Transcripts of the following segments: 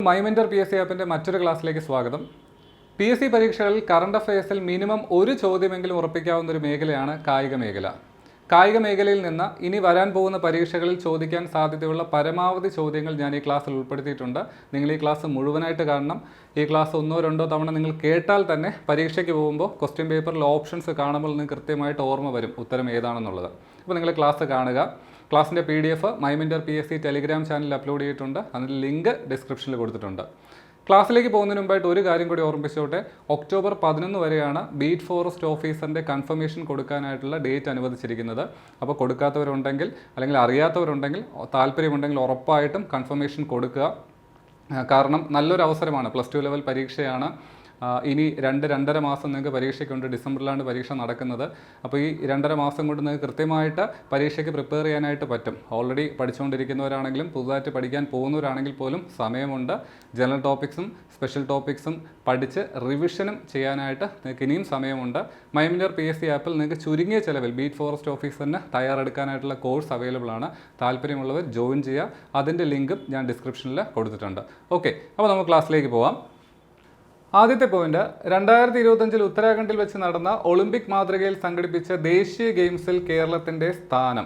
മൈമെന്റർ PSC ആപ്പിന്റെ മറ്റൊരു ക്ലാസ്സിലേക്ക് സ്വാഗതം. PSC പരീക്ഷകളിൽ കറണ്ട് അഫയേഴ്സിൽ മിനിമം ഒരു ചോദ്യമെങ്കിലും ഉറപ്പിക്കാവുന്ന ഒരു മേഖലയാണ് കായിക മേഖല. കായിക മേഖലയിൽ നിന്ന് ഇനി വരാൻ പോകുന്ന പരീക്ഷകളിൽ ചോദിക്കാൻ സാധ്യതയുള്ള പരമാവധി ചോദ്യങ്ങൾ ഞാൻ ഈ ക്ലാസ്സിൽ ഉൾപ്പെടുത്തിയിട്ടുണ്ട്. നിങ്ങൾ ഈ ക്ലാസ് മുഴുവനായിട്ട് കാണണം. ഈ ക്ലാസ് ഒന്നോ രണ്ടോ തവണ നിങ്ങൾ കേട്ടാൽ തന്നെ പരീക്ഷയ്ക്ക് പോകുമ്പോൾ ക്വസ്റ്റ്യൻ പേപ്പറിൽ ഓപ്ഷൻസ് കാണുമ്പോൾ നിങ്ങൾക്ക് കൃത്യമായിട്ട് ഓർമ്മ വരും ഉത്തരം ഏതാണെന്നുള്ളത്. അപ്പോൾ നിങ്ങൾ ക്ലാസ് കാണുക. ക്ലാസ്സിൻ്റെ PDF മൈമെന്റർ PSC ടെലിഗ്രാം ചാനലിൽ അപ്ലോഡ് ചെയ്തിട്ടുണ്ട്. അതിൻ്റെ ലിങ്ക് ഡിസ്ക്രിപ്ഷനിൽ കൊടുത്തിട്ടുണ്ട്. ക്ലാസ്സിലേക്ക് പോകുന്നതിന് മുമ്പായിട്ട് ഒരു കാര്യം കൂടി ഓർമ്മിപ്പിച്ചോട്ടെ. ഒക്ടോബർ 11 വരെയാണ് ബീറ്റ് ഫോറസ്റ്റ് ഓഫീസറിൻ്റെ കൺഫർമേഷൻ കൊടുക്കാനായിട്ടുള്ള ഡേറ്റ് അനുവദിച്ചിരിക്കുന്നത്. അപ്പോൾ കൊടുക്കാത്തവരുണ്ടെങ്കിൽ അല്ലെങ്കിൽ അറിയാത്തവരുണ്ടെങ്കിൽ താല്പര്യമുണ്ടെങ്കിൽ ഉറപ്പായിട്ടും കൺഫർമേഷൻ കൊടുക്കുക. കാരണം നല്ലൊരു അവസരമാണ്. +2 ലെവൽ പരീക്ഷയാണ്. ഇനി 2-2.5 മാസം നിങ്ങൾക്ക് പരീക്ഷയ്ക്കുണ്ട്. ഡിസംബറിലാണ് പരീക്ഷ നടക്കുന്നത്. അപ്പോൾ ഈ 2.5 മാസം കൊണ്ട് നിങ്ങൾക്ക് കൃത്യമായിട്ട് പരീക്ഷയ്ക്ക് പ്രിപ്പയർ ചെയ്യാനായിട്ട് പറ്റും. ഓൾറെഡി പഠിച്ചുകൊണ്ടിരിക്കുന്നവരാണെങ്കിലും പുതുതായിട്ട് പഠിക്കാൻ പോകുന്നവരാണെങ്കിൽ പോലും സമയമുണ്ട്. ജനറൽ ടോപ്പിക്സും സ്പെഷ്യൽ ടോപ്പിക്സും പഠിച്ച് റിവിഷനും ചെയ്യാനായിട്ട് നിങ്ങൾക്ക് ഇനിയും സമയമുണ്ട്. മൈമെന്റർ PSC ആപ്പിൽ നിങ്ങൾക്ക് ചുരുങ്ങിയ ചിലവിൽ ബീറ്റ് ഫോറസ്റ്റ് ഓഫീസറിന് തയ്യാറെടുക്കാനായിട്ടുള്ള കോഴ്സ് അവൈലബിൾ ആണ്. താല്പര്യമുള്ളവർ ജോയിൻ ചെയ്യുക. അതിൻ്റെ ലിങ്കും ഞാൻ ഡിസ്ക്രിപ്ഷനിൽ കൊടുത്തിട്ടുണ്ട്. ഓക്കെ, അപ്പോൾ നമുക്ക് ക്ലാസ്സിലേക്ക് പോവാം. ആദ്യത്തെ പോയിന്റ്, 2025 ഉത്തരാഖണ്ഡിൽ വെച്ച് നടന്ന ഒളിമ്പിക് മാതൃകയിൽ സംഘടിപ്പിച്ച ദേശീയ ഗെയിംസിൽ കേരളത്തിൻ്റെ സ്ഥാനം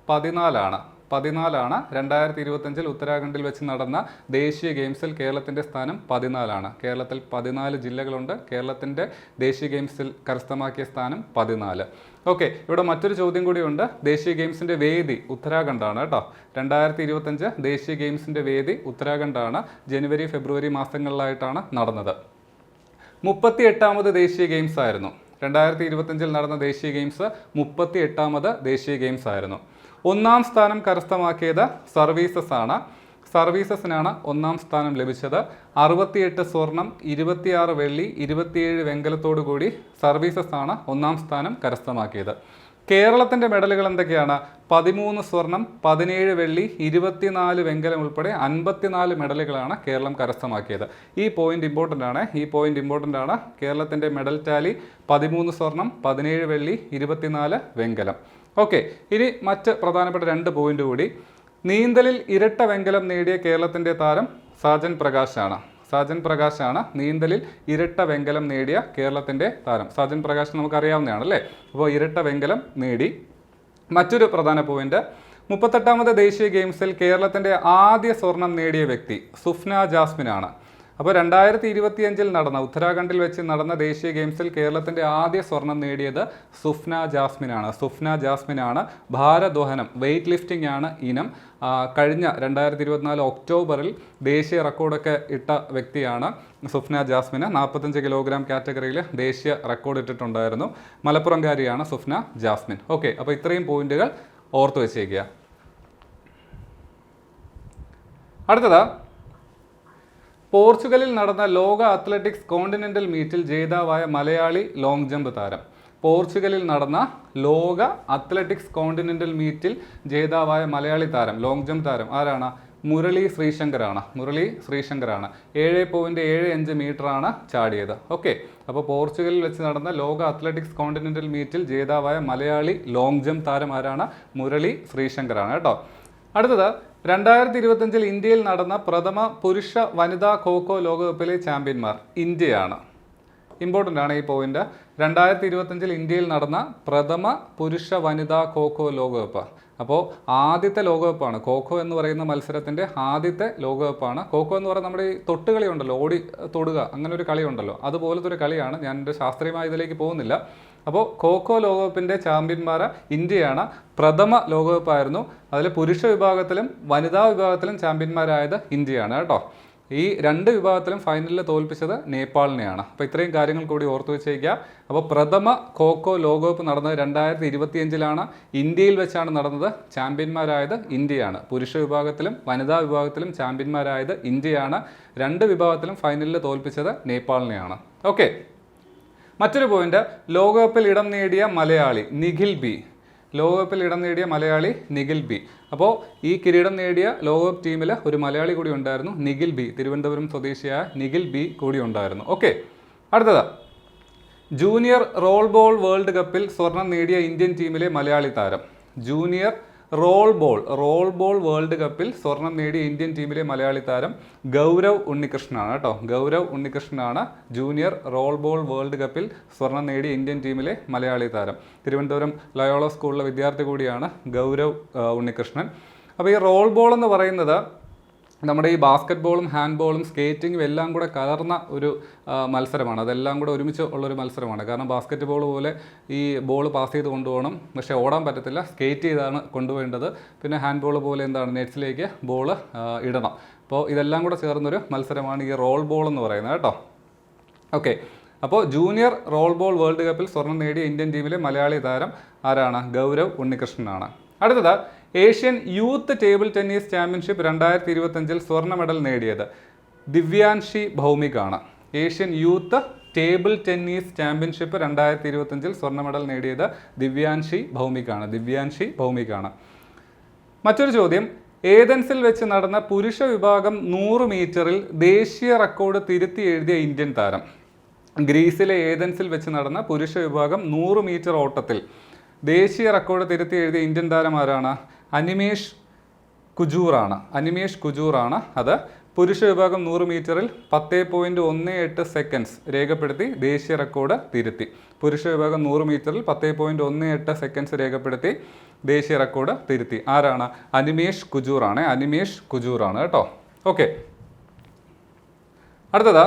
14ആണ്. 2025 ഉത്തരാഖണ്ഡിൽ വെച്ച് നടന്ന ദേശീയ ഗെയിംസിൽ കേരളത്തിൻ്റെ സ്ഥാനം 14ആണ്. കേരളത്തിൽ 14 ജില്ലകളുണ്ട്. കേരളത്തിൻ്റെ ദേശീയ ഗെയിംസിൽ കരസ്ഥമാക്കിയ സ്ഥാനം 14. ഓക്കെ, ഇവിടെ മറ്റൊരു ചോദ്യം കൂടിയുണ്ട്. ദേശീയ ഗെയിംസിൻ്റെ വേദി ഉത്തരാഖണ്ഡാണ് കേട്ടോ. 2025 ദേശീയ ഗെയിംസിൻ്റെ വേദി ഉത്തരാഖണ്ഡാണ്. ജനുവരി ഫെബ്രുവരി മാസങ്ങളിലായിട്ടാണ് നടന്നത്. 38ാമത് ദേശീയ ഗെയിംസ് ആയിരുന്നു. 2025 നടന്ന ദേശീയ ഗെയിംസ് 38ാമത് ദേശീയ ഗെയിംസ് ആയിരുന്നു. 1ാം സ്ഥാനം കരസ്ഥമാക്കിയത് സർവീസസ് ആണ്. സർവീസസിനാണ് 1ാം സ്ഥാനം ലഭിച്ചത്. 68 സ്വർണം, 26 വെള്ളി, 27 വെങ്കലത്തോടു കൂടി സർവീസസ് ആണ് 1ാം സ്ഥാനം കരസ്ഥമാക്കിയത്. കേരളത്തിൻ്റെ മെഡലുകൾ എന്തൊക്കെയാണ്? 13 സ്വർണം, 17 വെള്ളി, 24 വെങ്കലം ഉൾപ്പെടെ 54 മെഡലുകളാണ് കേരളം കരസ്ഥമാക്കിയത്. ഈ പോയിന്റ് ഇമ്പോർട്ടൻ്റ് ആണ്. കേരളത്തിൻ്റെ മെഡൽ ടാലി 13 സ്വർണം, 17 വെള്ളി, 24 വെങ്കലം. ഓക്കെ, ഇനി മറ്റ് പ്രധാനപ്പെട്ട 2 പോയിന്റ് കൂടി. നീന്തലിൽ ഇരട്ട വെങ്കലം നേടിയ കേരളത്തിൻ്റെ താരം സാജൻ പ്രകാശാണ്. നീന്തലിൽ ഇരട്ട വെങ്കലം നേടിയ കേരളത്തിൻ്റെ താരം സാജൻ പ്രകാശ് നമുക്കറിയാവുന്നതാണ് അല്ലേ. അപ്പോൾ ഇരട്ട വെങ്കലം നേടി. മറ്റൊരു പ്രധാന പോയിന്റ്, 38ാമത് ദേശീയ ഗെയിംസിൽ കേരളത്തിൻ്റെ ആദ്യ സ്വർണം നേടിയ വ്യക്തി സുഫ്ന ജാസ്മിനാണ്. അപ്പോൾ 2025 നടന്ന ഉത്തരാഖണ്ഡിൽ വെച്ച് നടന്ന ദേശീയ ഗെയിംസിൽ കേരളത്തിൻ്റെ ആദ്യ സ്വർണം നേടിയത് സുഫ്ന ജാസ്മിനാണ്. ഭാരദ്വഹനം വെയ്റ്റ് ലിഫ്റ്റിംഗ് ആണ് ഇനം. കഴിഞ്ഞ 2024 ഒക്ടോബറിൽ ദേശീയ റെക്കോർഡൊക്കെ ഇട്ട വ്യക്തിയാണ് സുഫ്ന ജാസ്മിന്. 45 കിലോഗ്രാം കാറ്റഗറിയിൽ ദേശീയ റെക്കോർഡ് ഇട്ടിട്ടുണ്ടായിരുന്നു. മലപ്പുറംകാരിയാണ് സുഫ്ന ജാസ്മിൻ. ഓക്കെ, അപ്പോൾ ഇത്രയും പോയിന്റുകൾ ഓർത്തു വെച്ചേക്കുക. അടുത്തത്, പോർച്ചുഗലിൽ നടന്ന ലോക അത്ലറ്റിക്സ് കോണ്ടിനെന്റൽ മീറ്റിൽ ജേതാവായ മലയാളി ലോങ് ജമ്പ് താരം. പോർച്ചുഗലിൽ നടന്ന ലോക അത്ലറ്റിക്സ് കോണ്ടിനെന്റൽ മീറ്റിൽ ജേതാവായ മലയാളി താരം, ലോങ് ജമ്പ് താരം ആരാണ്? മുരളി ശ്രീശങ്കറാണ്. 7.75 മീറ്ററാണ് ചാടിയത്. ഓക്കെ, അപ്പോൾ പോർച്ചുഗലിൽ വെച്ച് നടന്ന ലോക അത്ലറ്റിക്സ് കോണ്ടിനെന്റൽ മീറ്റിൽ ജേതാവായ മലയാളി ലോങ് ജമ്പ് താരം ആരാണ്? മുരളി ശ്രീശങ്കറാണ് കേട്ടോ. അടുത്തത്, 2025 ഇന്ത്യയിൽ നടന്ന പ്രഥമ പുരുഷ വനിതാ ഖോഖോ ലോകകപ്പിലെ ചാമ്പ്യന്മാർ ഇന്ത്യയാണ്. ഇമ്പോർട്ടൻ്റ് ആണ് ഈ പോയിന്റ്. 2025 ഇന്ത്യയിൽ നടന്ന പ്രഥമ പുരുഷ വനിതാ ഖോഖോ ലോകകപ്പ്. അപ്പോൾ ആദ്യത്തെ ലോകകപ്പാണ്. ഖോഖോ എന്ന് പറയുന്ന മത്സരത്തിൻ്റെ ആദ്യത്തെ ലോകകപ്പാണ്. ഖോഖോ എന്ന് പറയുന്നത് നമ്മുടെ ഈ തൊട്ടുകളി ഉണ്ടല്ലോ, ഓടി തൊടുക, അങ്ങനെ ഒരു കളി ഉണ്ടല്ലോ, അതുപോലത്തെ ഒരു കളിയാണ്. ഞാൻ എൻ്റെ ശാസ്ത്രീയമായ ഇതിലേക്ക് പോകുന്നില്ല. അപ്പോൾ ഖോഖോ ലോകകപ്പിൻ്റെ ചാമ്പ്യന്മാർ ഇന്ത്യയാണ്. പ്രഥമ ലോകകപ്പായിരുന്നു. അതിൽ പുരുഷ വിഭാഗത്തിലും വനിതാ വിഭാഗത്തിലും ചാമ്പ്യന്മാരായത് ഇന്ത്യയാണ് കേട്ടോ. ഈ 2 വിഭാഗത്തിലും ഫൈനലിൽ തോൽപ്പിച്ചത് നേപ്പാളിനെയാണ്. അപ്പോൾ ഇത്രയും കാര്യങ്ങൾ കൂടി ഓർത്തു വെച്ചേക്കുക. അപ്പോൾ പ്രഥമ ഖോഖോ ലോകകപ്പ് നടന്നത് 2025 ഇന്ത്യയിൽ വെച്ചാണ് നടന്നത്. ചാമ്പ്യന്മാരായത് ഇന്ത്യയാണ്. പുരുഷ വിഭാഗത്തിലും വനിതാ വിഭാഗത്തിലും ചാമ്പ്യന്മാരായത് ഇന്ത്യയാണ്. 2 വിഭാഗത്തിലും ഫൈനലിൽ തോൽപ്പിച്ചത് നേപ്പാളിനെയാണ്. ഓക്കെ, മറ്റൊരു പോയിന്റ്, ലോകകപ്പിൽ ഇടം നേടിയ മലയാളി നിഖിൽ ബി. അപ്പോൾ ഈ കിരീടം നേടിയ ലോകകപ്പ് ടീമിൽ ഒരു മലയാളി കൂടി ഉണ്ടായിരുന്നു, നിഖിൽ ബി. തിരുവനന്തപുരം സ്വദേശിയായ നിഖിൽ ബി കൂടി ഉണ്ടായിരുന്നു. ഓക്കെ, അടുത്തത്, ജൂനിയർ റോൾ ബോൾ വേൾഡ് കപ്പിൽ സ്വർണം നേടിയ ഇന്ത്യൻ ടീമിലെ മലയാളി താരം. ജൂനിയർ റോൾ ബോൾ വേൾഡ് കപ്പിൽ സ്വർണം നേടിയ ഇന്ത്യൻ ടീമിലെ മലയാളി താരം ഗൗരവ് ഉണ്ണികൃഷ്ണനാണ് കേട്ടോ. ഗൗരവ് ഉണ്ണികൃഷ്ണനാണ് ജൂനിയർ റോൾ ബോൾ വേൾഡ് കപ്പിൽ സ്വർണം നേടിയ ഇന്ത്യൻ ടീമിലെ മലയാളി താരം. തിരുവനന്തപുരം ലയോള സ്കൂളിലെ വിദ്യാർത്ഥി കൂടിയാണ് ഗൗരവ് ഉണ്ണികൃഷ്ണൻ. അപ്പോൾ ഈ റോൾ ബോൾ എന്ന് പറയുന്നത് നമ്മുടെ ഈ ബാസ്കറ്റ് ബോളും ഹാൻഡ് ബോളും സ്കേറ്റിങ്ങും എല്ലാം കൂടെ കലർന്ന ഒരു മത്സരമാണ്. അതെല്ലാം കൂടെ ഒരുമിച്ച് ഉള്ളൊരു മത്സരമാണ്. കാരണം ബാസ്കറ്റ് ബോൾ പോലെ ഈ ബോൾ പാസ് ചെയ്ത് കൊണ്ടുപോകണം, പക്ഷേ ഓടാൻ പറ്റത്തില്ല, സ്കേറ്റ് ചെയ്താണ് കൊണ്ടുപോകേണ്ടത്. പിന്നെ ഹാൻഡ് ബോൾ പോലെ എന്താണ് നെറ്റ്സിലേക്ക് ബോൾ ഇടണം. അപ്പോൾ ഇതെല്ലാം കൂടെ ചേർന്നൊരു മത്സരമാണ് ഈ റോൾ ബോൾ എന്ന് പറയുന്നത് കേട്ടോ. ഓക്കെ, അപ്പോൾ ജൂനിയർ റോൾ ബോൾ വേൾഡ് കപ്പിൽ സ്വർണം നേടിയ ഇന്ത്യൻ ടീമിലെ മലയാളി താരം ആരാണ്? ഗൗരവ് ഉണ്ണികൃഷ്ണനാണ്. അടുത്തത് Asian youth table tennis championship 2025 സ്വർണ്ണ മെഡൽ നേടിയത് ദിവ്യാൻഷി ഭൗമികാണ്. Asian youth table tennis championship 2025 സ്വർണ്ണ മെഡൽ നേടിയത് ദിവ്യാൻഷി ഭൗമികാണ്. മറ്റൊരു ചോദ്യം, ഏതൻസിൽ വെച്ച് നടന്ന പുരുഷ വിഭാഗം 100 മീറ്ററിൽ ദേശീയ റെക്കോർഡ് തിരുത്തി എഴുതിയ ഇന്ത്യൻ താരം. ഗ്രീസിലെ ഏതൻസിൽ വെച്ച് നടന്ന പുരുഷ വിഭാഗം 100 മീറ്റർ ഓട്ടത്തിൽ ദേശീയ റെക്കോർഡ് തിരുത്തി എഴുതിയ ഇന്ത്യൻ താരം ആരാണ്? അനിമേഷ് കുജൂറാണ്. അത് പുരുഷ വിഭാഗം 100 മീറ്ററിൽ 10.18 സെക്കൻഡ്സ് രേഖപ്പെടുത്തി ദേശീയ റെക്കോർഡ് തിരുത്തി. പുരുഷ വിഭാഗം 100 മീറ്ററിൽ 10.18 സെക്കൻഡ്സ് രേഖപ്പെടുത്തി ദേശീയ റെക്കോർഡ് തിരുത്തി. ആരാണ്? അനിമേഷ് കുജൂറാണ് കേട്ടോ. ഓക്കെ, അടുത്തതാ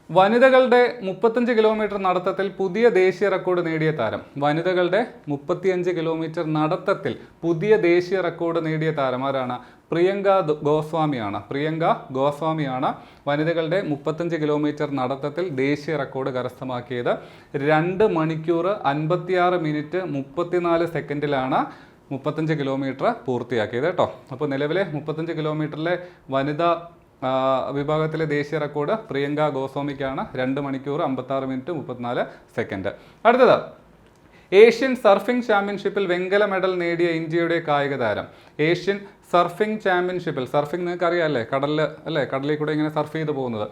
വനിതകളുടെ 35 കിലോമീറ്റർ നടത്തത്തിൽ പുതിയ ദേശീയ റെക്കോർഡ് നേടിയ താരം. വനിതകളുടെ 35 കിലോമീറ്റർ നടത്തത്തിൽ പുതിയ ദേശീയ റെക്കോർഡ് നേടിയ താരം ആരാണ്? പ്രിയങ്ക ഗോസ്വാമിയാണ് വനിതകളുടെ 35 കിലോമീറ്റർ നടത്തത്തിൽ ദേശീയ റെക്കോർഡ് കരസ്ഥമാക്കിയത്. 2 മണിക്കൂർ 56 മിനിറ്റ് 34 സെക്കൻഡിലാണ് 35 കിലോമീറ്റർ പൂർത്തിയാക്കിയത് കേട്ടോ. അപ്പോൾ നിലവിലെ 35 കിലോമീറ്ററിലെ വനിതാ വിഭാഗത്തിലെ ദേശീയ റെക്കോർഡ് പ്രിയങ്ക ഗോസ്വാമിക്കാണ്. 2 മണിക്കൂർ 56 മിനിറ്റ് 34 സെക്കൻഡ്. അടുത്തത് ഏഷ്യൻ സർഫിംഗ് ചാമ്പ്യൻഷിപ്പിൽ വെങ്കല മെഡൽ നേടിയ ഇന്ത്യയുടെ കായിക താരം. ഏഷ്യൻ സർഫിംഗ് ചാമ്പ്യൻഷിപ്പിൽ, സർഫിംഗ് നിങ്ങൾക്ക് അറിയാമല്ലേ, കടലിൽ കൂടെ ഇങ്ങനെ സർഫ് ചെയ്ത് പോകുന്നത്.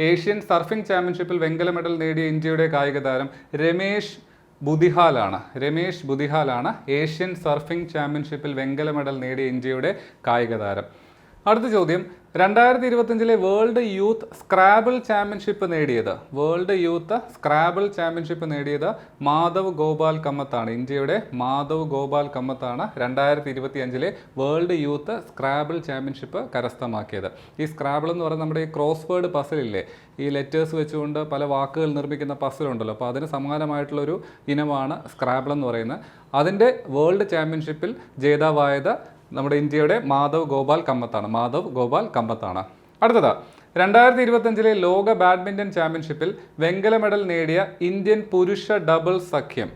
ഏഷ്യൻ സർഫിംഗ് ചാമ്പ്യൻഷിപ്പിൽ വെങ്കല മെഡൽ നേടിയ ഇന്ത്യയുടെ കായിക താരം രമേഷ് ബുദിഹാലാണ് ഏഷ്യൻ സർഫിംഗ് ചാമ്പ്യൻഷിപ്പിൽ വെങ്കല മെഡൽ നേടിയ ഇന്ത്യയുടെ കായിക താരം. അടുത്ത ചോദ്യം, 2025 വേൾഡ് യൂത്ത് സ്ക്രാബിൾ ചാമ്പ്യൻഷിപ്പ് നേടിയത് മാധവ് ഗോപാൽ കമ്മത്താണ്. ഇന്ത്യയുടെ മാധവ് ഗോപാൽ കമ്മത്താണ് 2025 വേൾഡ് യൂത്ത് സ്ക്രാബിൾ ചാമ്പ്യൻഷിപ്പ് കരസ്ഥമാക്കിയത്. ഈ സ്ക്രാബിൾ എന്ന് പറയുന്നത് നമ്മുടെ ഈ ക്രോസ് വേർഡ് പസിലില്ലേ, ഈ ലെറ്റേഴ്സ് വെച്ചുകൊണ്ട് പല വാക്കുകൾ നിർമ്മിക്കുന്ന പസിലുണ്ടല്ലോ, അപ്പോൾ അതിന് സമാനമായിട്ടുള്ളൊരു ഇനമാണ് സ്ക്രാബിൾ എന്ന് പറയുന്നത്. അതിൻ്റെ വേൾഡ് ചാമ്പ്യൻഷിപ്പിൽ ജേതാവായത് നമ്മുടെ ഇന്ത്യയുടെ മാധവ് ഗോപാൽ കമ്മത്താണ്. അടുത്തത് 2025 ലോക ബാഡ്മിൻ്റൺ ചാമ്പ്യൻഷിപ്പിൽ വെങ്കല മെഡൽ നേടിയ ഇന്ത്യൻ പുരുഷ ഡബിൾസ് സഖ്യം.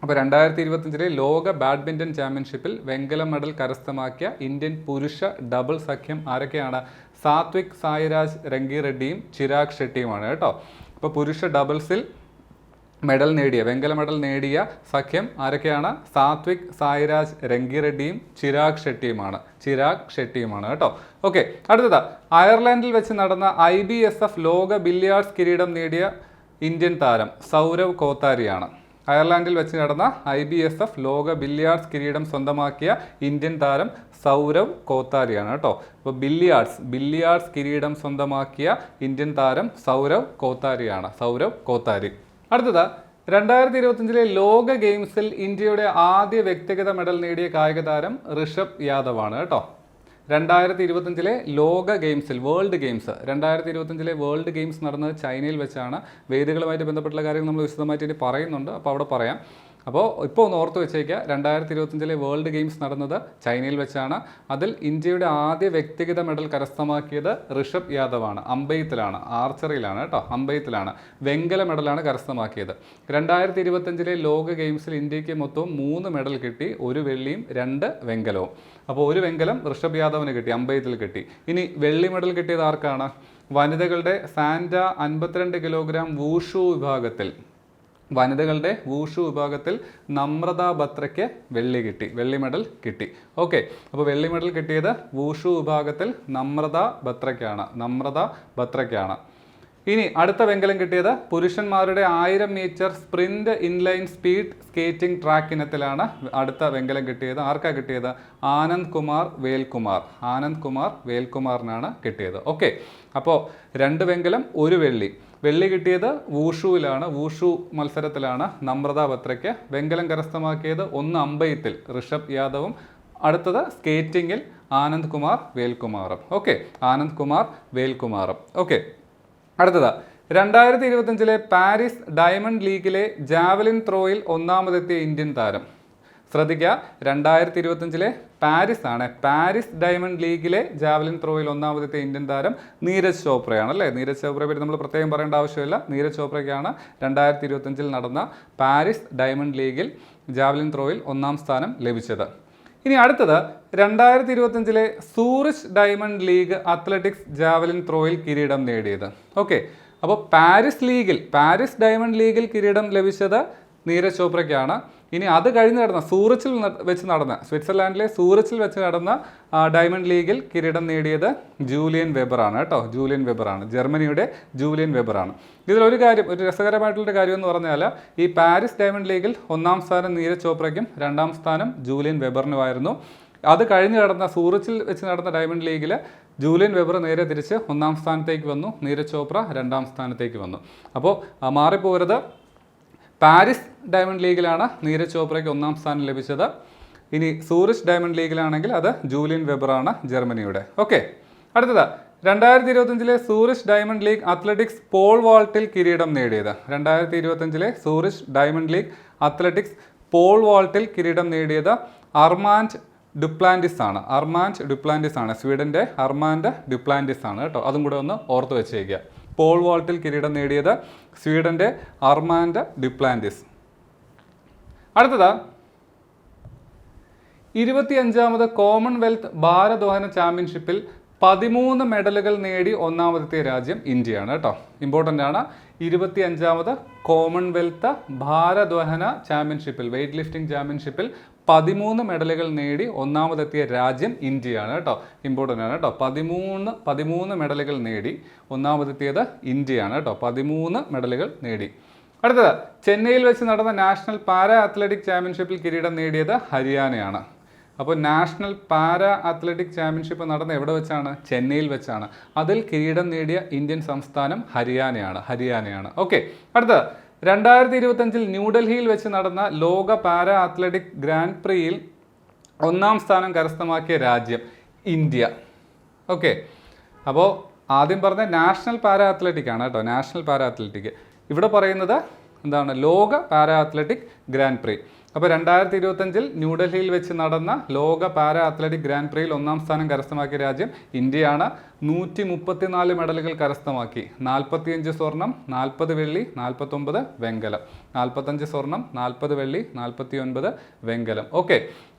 അപ്പോൾ 2025 ലോക ബാഡ്മിൻ്റൺ ചാമ്പ്യൻഷിപ്പിൽ വെങ്കല മെഡൽ കരസ്ഥമാക്കിയ ഇന്ത്യൻ പുരുഷ ഡബിൾ സഖ്യം ആരൊക്കെയാണ്? സാത്വിക് സായിരാജ് രംഗിറെഡ്ഡിയും ചിരാഗ് ഷെട്ടിയുമാണ് കേട്ടോ. അപ്പോൾ പുരുഷ ഡബിൾസിൽ വെങ്കല മെഡൽ നേടിയ സഖ്യം ആരൊക്കെയാണ്? സാത്വിക് സായിരാജ് രംഗിറെഡ്ഡിയും ചിരാഗ് ഷെട്ടിയുമാണ് കേട്ടോ. ഓക്കെ, അടുത്തത് അയർലൻഡിൽ വെച്ച് നടന്ന IBSF ലോക ബില്ലിയാർഡ്സ് കിരീടം നേടിയ ഇന്ത്യൻ താരം സൗരവ് കോത്താരിയാണ്. അയർലൻഡിൽ വെച്ച് നടന്ന IBSF ലോക ബില്ലിയാർഡ്സ് കിരീടം സ്വന്തമാക്കിയ ഇന്ത്യൻ താരം സൗരവ് കോത്താരിയാണ് കേട്ടോ. അപ്പോൾ ബില്ലിയാർഡ്സ് കിരീടം സ്വന്തമാക്കിയ ഇന്ത്യൻ താരം സൗരവ് കോത്താരി. അടുത്തത് 2025 ലോക ഗെയിംസിൽ ഇന്ത്യയുടെ ആദ്യ വ്യക്തിഗത മെഡൽ നേടിയ കായിക താരം ഋഷഭ് യാദവാണ് കേട്ടോ. 2025 ലോക ഗെയിംസിൽ വേൾഡ് ഗെയിംസ് നടന്നത് ചൈനയിൽ വെച്ചാണ്. വേദികളുമായിട്ട് ബന്ധപ്പെട്ടുള്ള കാര്യങ്ങൾ നമ്മൾ വിശദമായിട്ട് പറയുന്നുണ്ട്, അപ്പോൾ അവിടെ പറയാം. അപ്പോൾ ഇപ്പോൾ ഒന്ന് ഓർത്ത് വെച്ചേക്കുക, 2025 വേൾഡ് ഗെയിംസ് നടന്നത് ചൈനയിൽ വെച്ചാണ്. അതിൽ ഇന്ത്യയുടെ ആദ്യ വ്യക്തിഗത മെഡൽ കരസ്ഥമാക്കിയത് ഋഷഭ് യാദവാണ്. ആർച്ചറിയിലാണ് കേട്ടോ, വെങ്കല മെഡലാണ് കരസ്ഥമാക്കിയത്. 2025 ലോക ഗെയിംസിൽ ഇന്ത്യക്ക് മൊത്തം 3 മെഡൽ കിട്ടി, 1 വെള്ളിയും 2 വെങ്കലവും. അപ്പോൾ 1 വെങ്കലം ഋഷഭ് യാദവിന് കിട്ടി, അമ്പെയ്ത്തിൽ കിട്ടി. ഇനി വെള്ളി മെഡൽ കിട്ടിയത് ആർക്കാണ്? വനിതകളുടെ സാൻഡ 52 കിലോഗ്രാം വൂഷു വിഭാഗത്തിൽ നമ്രത ബത്രയ്ക്ക് വെള്ളി മെഡൽ കിട്ടി. ഓക്കെ, അപ്പോൾ വെള്ളി മെഡൽ കിട്ടിയത് വൂഷു വിഭാഗത്തിൽ നമ്രത ബത്രയ്ക്കാണ്. ഇനി അടുത്ത വെങ്കലം കിട്ടിയത് പുരുഷന്മാരുടെ 1000 metre sprint inline speed skating track ഇനത്തിലാണ് അടുത്ത വെങ്കലം കിട്ടിയത്. ആർക്കാ കിട്ടിയത്? ആനന്ദ് കുമാർ വേൽകുമാർ. ആനന്ദ് കുമാർ വേൽകുമാറിനാണ് കിട്ടിയത്. ഓക്കെ, അപ്പോൾ 2 വെങ്കലം 1 വെള്ളി. വെള്ളി കിട്ടിയത് വൂഷുവിലാണ്, വൂഷു മത്സരത്തിലാണ് നമ്രത ബത്രയ്ക്ക്. വെങ്കലം കരസ്ഥമാക്കിയത് 1 അമ്പെയ്ത്തിൽ ഋഷഭ് യാദവും. അടുത്തത് സ്കേറ്റിംഗിൽ ആനന്ദ് കുമാർ വേൽകുമാറും. ഓക്കെ, ആനന്ദ് കുമാർ വേൽകുമാറും. ഓക്കെ, അടുത്തത് 2025 പാരീസ് ഡയമണ്ട് ലീഗിലെ ജാവലിൻ ത്രോയിൽ ഒന്നാമതെത്തിയ ഇന്ത്യൻ താരം. ശ്രദ്ധിക്കുക, 2025 പാരീസ് ആണ്, പാരീസ് ഡയമണ്ട് ലീഗിലെ ജാവലിൻ ത്രോയിൽ ഒന്നാമതെത്തിയ ഇന്ത്യൻ താരം നീരജ് ചോപ്രയാണ് അല്ലേ. നീരജ് ചോപ്രയെ പറ്റി നമ്മൾ പ്രത്യേകം പറയേണ്ട ആവശ്യമില്ല. നീരജ് ചോപ്രയ്ക്കാണ് 2025 നടന്ന പാരീസ് ഡയമണ്ട് ലീഗിൽ ജാവലിൻ ത്രോയിൽ 1-ാം സ്ഥാനം ലഭിച്ചത്. ഇനി അടുത്തത് 2025 Zurich diamond league athletics javelin ത്രോയിൽ കിരീടം നേടിയത്. ഓക്കെ, അപ്പോൾ പാരീസ് ഡയമണ്ട് ലീഗിൽ കിരീടം ലഭിച്ചത് നീരജ് ചോപ്രയ്ക്കാണ്. ഇനി അത് കഴിഞ്ഞ് നടന്ന സ്വിറ്റ്സർലാൻഡിലെ സൂറിച്ചിൽ വെച്ച് നടന്ന ഡയമണ്ട് ലീഗിൽ കിരീടം നേടിയത് ജൂലിയൻ വെബറാണ് കേട്ടോ. ജൂലിയൻ വെബറാണ്, ജർമ്മനിയുടെ ജൂലിയൻ വെബറാണ്. ഇതിലൊരു കാര്യം, ഒരു രസകരമായിട്ടുള്ളൊരു കാര്യം എന്ന് പറഞ്ഞാൽ ഈ പാരീസ് ഡയമണ്ട് ലീഗിൽ 1-ാം സ്ഥാനം നീരജ് ചോപ്രയ്ക്കും 2-ാം സ്ഥാനം ജൂലിയൻ വെബറിനുമായിരുന്നു. അത് കഴിഞ്ഞ് നടന്ന സൂറിച്ചിൽ വെച്ച് നടന്ന ഡയമണ്ട് ലീഗിൽ ജൂലിയൻ വെബർ നേരെ തിരിച്ച് 1-ാം സ്ഥാനത്തേക്ക് വന്നു, നീരജ് ചോപ്ര 2-ാം സ്ഥാനത്തേക്ക് വന്നു. അപ്പോൾ മാറിപ്പോരുത്, പാരീസ് ഡയമണ്ട് ലീഗിലാണ് നീരജ് ചോപ്രയ്ക്ക് 1-ാം സ്ഥാനം ലഭിച്ചത്. ഇനി സൂറിച്ച് ഡയമണ്ട് ലീഗിലാണെങ്കിൽ അത് ജൂലിയൻ വെബറാണ്, ജർമ്മനിയുടെ. ഓക്കെ, അടുത്തത് 2025 Zurich diamond league athletics pole വാൾട്ടിൽ കിരീടം നേടിയത്. 2025 Zurich diamond league athletics pole വാൾട്ടിൽ കിരീടം നേടിയത് അർമാൻഡ് ഡുപ്ലാന്റിസ് ആണ്. സ്വീഡന്റെ അർമാൻഡ് ഡുപ്ലാന്റിസ് ആണ് കേട്ടോ. അതും കൂടെ ഒന്ന് ഓർത്ത് വെച്ചേക്കുക. പോൾ വാൾട്ടിൽ കിരീടം നേടിയത് സ്വീഡന്റെ അർമാൻഡ് ഡുപ്ലാന്റിസ്. അടുത്തത് 25ാമത് കോമൺവെൽത്ത് ഭാരോദ്വഹന ചാമ്പ്യൻഷിപ്പിൽ 13 മെഡലുകൾ നേടി ഒന്നാമതെത്തിയ രാജ്യം ഇന്ത്യയാണ് കേട്ടോ. ഇമ്പോർട്ടൻ്റ് ആണ്. 25ാമത് കോമൺവെൽത്ത് ഭാരോദ്വഹന ചാമ്പ്യൻഷിപ്പിൽ, വെയ്റ്റ് ലിഫ്റ്റിംഗ് ചാമ്പ്യൻഷിപ്പിൽ 13 മെഡലുകൾ നേടി ഒന്നാമതെത്തിയ രാജ്യം ഇന്ത്യയാണ് കേട്ടോ. ഇമ്പോർട്ടൻ്റ് ആണ് കേട്ടോ. 13 മെഡലുകൾ നേടി ഒന്നാമതെത്തിയത് ഇന്ത്യയാണ് കേട്ടോ. 13 മെഡലുകൾ നേടി. അടുത്തത് ചെന്നൈയിൽ വെച്ച് നടന്ന നാഷണൽ പാരാ അത്ലറ്റിക് ചാമ്പ്യൻഷിപ്പിൽ കിരീടം നേടിയത് ഹരിയാനയാണ്. അപ്പോൾ നാഷണൽ പാരാ അത്ലറ്റിക് ചാമ്പ്യൻഷിപ്പ് നടന്ന എവിടെ വെച്ചാണ്? ചെന്നൈയിൽ വെച്ചാണ്. അതിൽ കിരീടം നേടിയ ഇന്ത്യൻ സംസ്ഥാനം ഹരിയാനയാണ്. ഓക്കെ, അടുത്തത് 2025 ന്യൂഡൽഹിയിൽ വെച്ച് നടന്ന ലോക പാരാ അത്ലറ്റിക് ഗ്രാൻഡ് പ്രിയിൽ 1-ാം സ്ഥാനം കരസ്ഥമാക്കിയ രാജ്യം ഇന്ത്യ. ഓക്കെ, അപ്പോൾ ആദ്യം പറഞ്ഞ നാഷണൽ പാരാ അത്ലറ്റിക് ആണ് കേട്ടോ. നാഷണൽ പാരാ അത്ലറ്റിക് ഇവിടെ പറയുന്നത് എന്താണ്? ലോക പാരാ അത്ലറ്റിക് ഗ്രാൻഡ് പ്രി. അപ്പോൾ 2025 ന്യൂഡൽഹിയിൽ വെച്ച് നടന്ന ലോക പാരാ അത്ലറ്റിക് ഗ്രാൻഡ് പ്രിയിൽ 1-ാം സ്ഥാനം കരസ്ഥമാക്കിയ രാജ്യം ഇന്ത്യയാണ്. 134 മെഡലുകൾ കരസ്ഥമാക്കി. 45 സ്വർണം, 40 വെള്ളി, 49 വെങ്കലം. 45 സ്വർണം, 40 വെള്ളി, 49 വെങ്കലം. ഓക്കെ,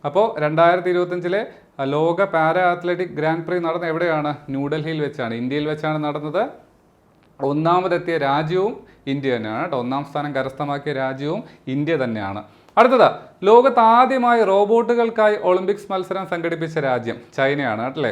അപ്പോൾ 2025 ലോക പാരാ അത്ലറ്റിക് ഗ്രാൻഡ് പ്രി നടന്ന എവിടെയാണ്? ന്യൂഡൽഹിയിൽ വെച്ചാണ്, ഇന്ത്യയിൽ വെച്ചാണ് നടന്നത്. ഒന്നാമതെത്തിയ രാജ്യവും ഇന്ത്യ തന്നെയാണ് കേട്ടോ. 1-ാം സ്ഥാനം കരസ്ഥമാക്കിയ രാജ്യവും ഇന്ത്യ തന്നെയാണ്. അടുത്തത് ലോകത്ത് ആദ്യമായി റോബോട്ടുകൾക്കായി ഒളിമ്പിക്സ് മത്സരം സംഘടിപ്പിച്ച രാജ്യം ചൈനയാണ് അല്ലേ.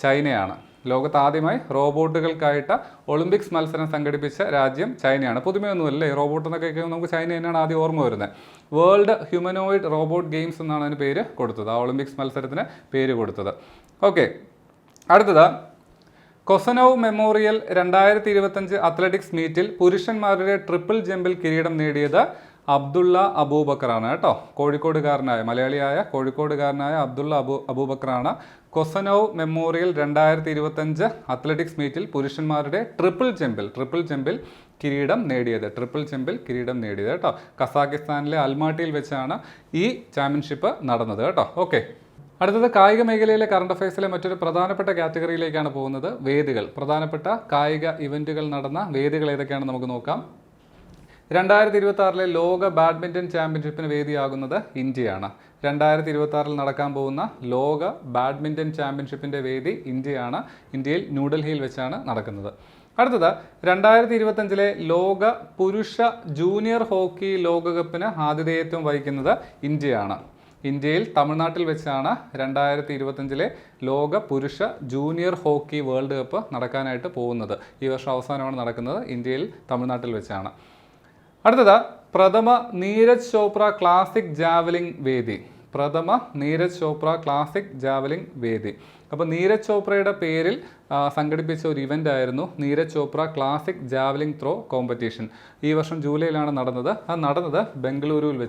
ചൈനയാണ്. ലോകത്ത് ആദ്യമായി റോബോട്ടുകൾക്കായിട്ട് ഒളിമ്പിക്സ് മത്സരം സംഘടിപ്പിച്ച രാജ്യം ചൈനയാണ്. പുതുമയൊന്നുമല്ലേ, റോബോട്ട് എന്നൊക്കെ നമുക്ക് ചൈന തന്നെയാണ് ആദ്യം ഓർമ്മ വരുന്നത്. വേൾഡ് ഹ്യൂമനോയിഡ് റോബോട്ട് ഗെയിംസ് എന്നാണ് അതിന് പേര് കൊടുത്തത്, ആ ഒളിമ്പിക്സ് മത്സരത്തിന് പേര് കൊടുത്തത്. ഓക്കെ, അടുത്തത് കൊസനോവ് മെമ്മോറിയൽ 2025 അത്ലറ്റിക്സ് മീറ്റിൽ പുരുഷന്മാരുടെ ട്രിപ്പിൾ ജമ്പിൽ കിരീടം നേടിയത് അബ്ദുള്ള അബൂബക്കറാണ് കേട്ടോ. മലയാളിയായ കോഴിക്കോടുകാരനായ അബ്ദുള്ള അബൂബക്കറാണ് കൊസനോവ് മെമ്മോറിയൽ 2025 അത്ലറ്റിക്സ് മീറ്റിൽ പുരുഷന്മാരുടെ ട്രിപ്പിൾ ജമ്പിൽ കിരീടം നേടിയത് കേട്ടോ. കസാഖിസ്ഥാനിലെ അൽമാട്ടിയിൽ വെച്ചാണ് ഈ ചാമ്പ്യൻഷിപ്പ് നടന്നത് കേട്ടോ. ഓക്കെ, അടുത്തത് കായിക മേഖലയിലെ കറണ്ട് അഫയേഴ്സിലെ മറ്റൊരു പ്രധാനപ്പെട്ട കാറ്റഗറിയിലേക്കാണ് പോകുന്നത്. വേദികൾ, പ്രധാനപ്പെട്ട കായിക ഇവന്റുകൾ നടന്ന വേദികൾ ഏതൊക്കെയാണെന്ന് നമുക്ക് നോക്കാം. 2026 ലോക ബാഡ്മിൻ്റൺ ചാമ്പ്യൻഷിപ്പിന് വേദിയാകുന്നത് ഇന്ത്യയാണ്. 2026 നടക്കാൻ പോകുന്ന ലോക ബാഡ്മിൻ്റൺ ചാമ്പ്യൻഷിപ്പിൻ്റെ വേദി ഇന്ത്യയാണ്. ഇന്ത്യയിൽ ന്യൂഡൽഹിയിൽ വെച്ചാണ് നടക്കുന്നത്. അടുത്തത് 2025 ലോക പുരുഷ ജൂനിയർ ഹോക്കി ലോകകപ്പിന് ആതിഥേയത്വം വഹിക്കുന്നത് ഇന്ത്യയാണ്. ഇന്ത്യയിൽ തമിഴ്നാട്ടിൽ വെച്ചാണ് 2025 ലോക പുരുഷ ജൂനിയർ ഹോക്കി വേൾഡ് കപ്പ് നടക്കാനായിട്ട് പോകുന്നത്. ഈ വർഷം അവസാനമാണ് നടക്കുന്നത്. ഇന്ത്യയിൽ തമിഴ്നാട്ടിൽ വെച്ചാണ്. അടുത്തത് പ്രഥമ നീരജ് ചോപ്ര ക്ലാസിക് ജാവലിംഗ് വേദി. പ്രഥമ നീരജ് ചോപ്ര ക്ലാസിക് ജാവലിംഗ് വേദി. അപ്പോൾ നീരജ് ചോപ്രയുടെ പേരിൽ സംഘടിപ്പിച്ച ഒരു ഇവൻ്റ് ആയിരുന്നു Neeraj Chopra classic javelin throw competition. ഈ വർഷം ജൂലൈയിലാണ് നടന്നത്. അത് നടന്നത് ബംഗളൂരുവിൽ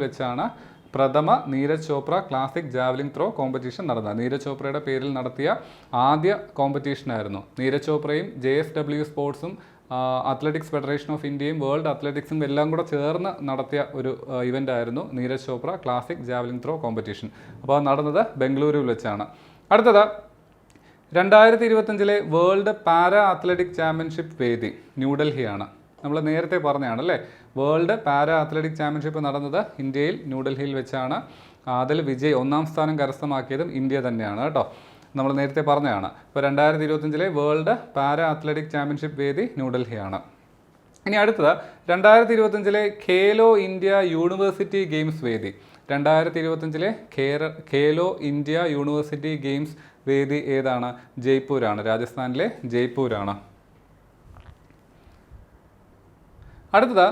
വെച്ചാണ് പ്രഥമ Neeraj Chopra classic javelin throw competition നടന്നത്. നീരജ് ചോപ്രയുടെ പേരിൽ നടത്തിയ ആദ്യ കോമ്പറ്റീഷനായിരുന്നു. നീരജ് ചോപ്രയും JSW സ്പോർട്സും അത്ലറ്റിക്സ് ഫെഡറേഷൻ ഓഫ് ഇന്ത്യയും വേൾഡ് അത്ലറ്റിക്സും എല്ലാം കൂടെ ചേർന്ന് നടത്തിയ ഒരു ഇവൻ്റ് ആയിരുന്നു Neeraj Chopra classic javelin throw competition. അപ്പോൾ അത് നടന്നത് ബംഗളൂരുവിൽ വെച്ചാണ്. അടുത്തത് 2025 വേൾഡ് പാരാ അത്ലറ്റിക് ചാമ്പ്യൻഷിപ്പ് വേദി ന്യൂഡൽഹിയാണ്. നമ്മൾ നേരത്തെ പറഞ്ഞതാണ് അല്ലേ, വേൾഡ് പാരാ അത്ലറ്റിക് ചാമ്പ്യൻഷിപ്പ് നടന്നത് ഇന്ത്യയിൽ ന്യൂഡൽഹിയിൽ വെച്ചാണ്. അതിൽ ഒന്നാം സ്ഥാനം കരസ്ഥമാക്കിയതും ഇന്ത്യ തന്നെയാണ് കേട്ടോ. നമ്മൾ നേരത്തെ പറഞ്ഞതാണ്. ഇപ്പോൾ 2025 വേൾഡ് പാരാ അത്ലറ്റിക് ചാമ്പ്യൻഷിപ്പ് വേദി ന്യൂഡൽഹിയാണ്. ഇനി അടുത്തത് 2025 ഖേലോ ഇന്ത്യ യൂണിവേഴ്സിറ്റി ഗെയിംസ് വേദി. 2025 ഖേലോ ഇന്ത്യ യൂണിവേഴ്സിറ്റി ഗെയിംസ് വേദി ഏതാണ്? ജയ്പൂരാണ്. രാജസ്ഥാനിലെ ജയ്പൂരാണ്. അടുത്തത്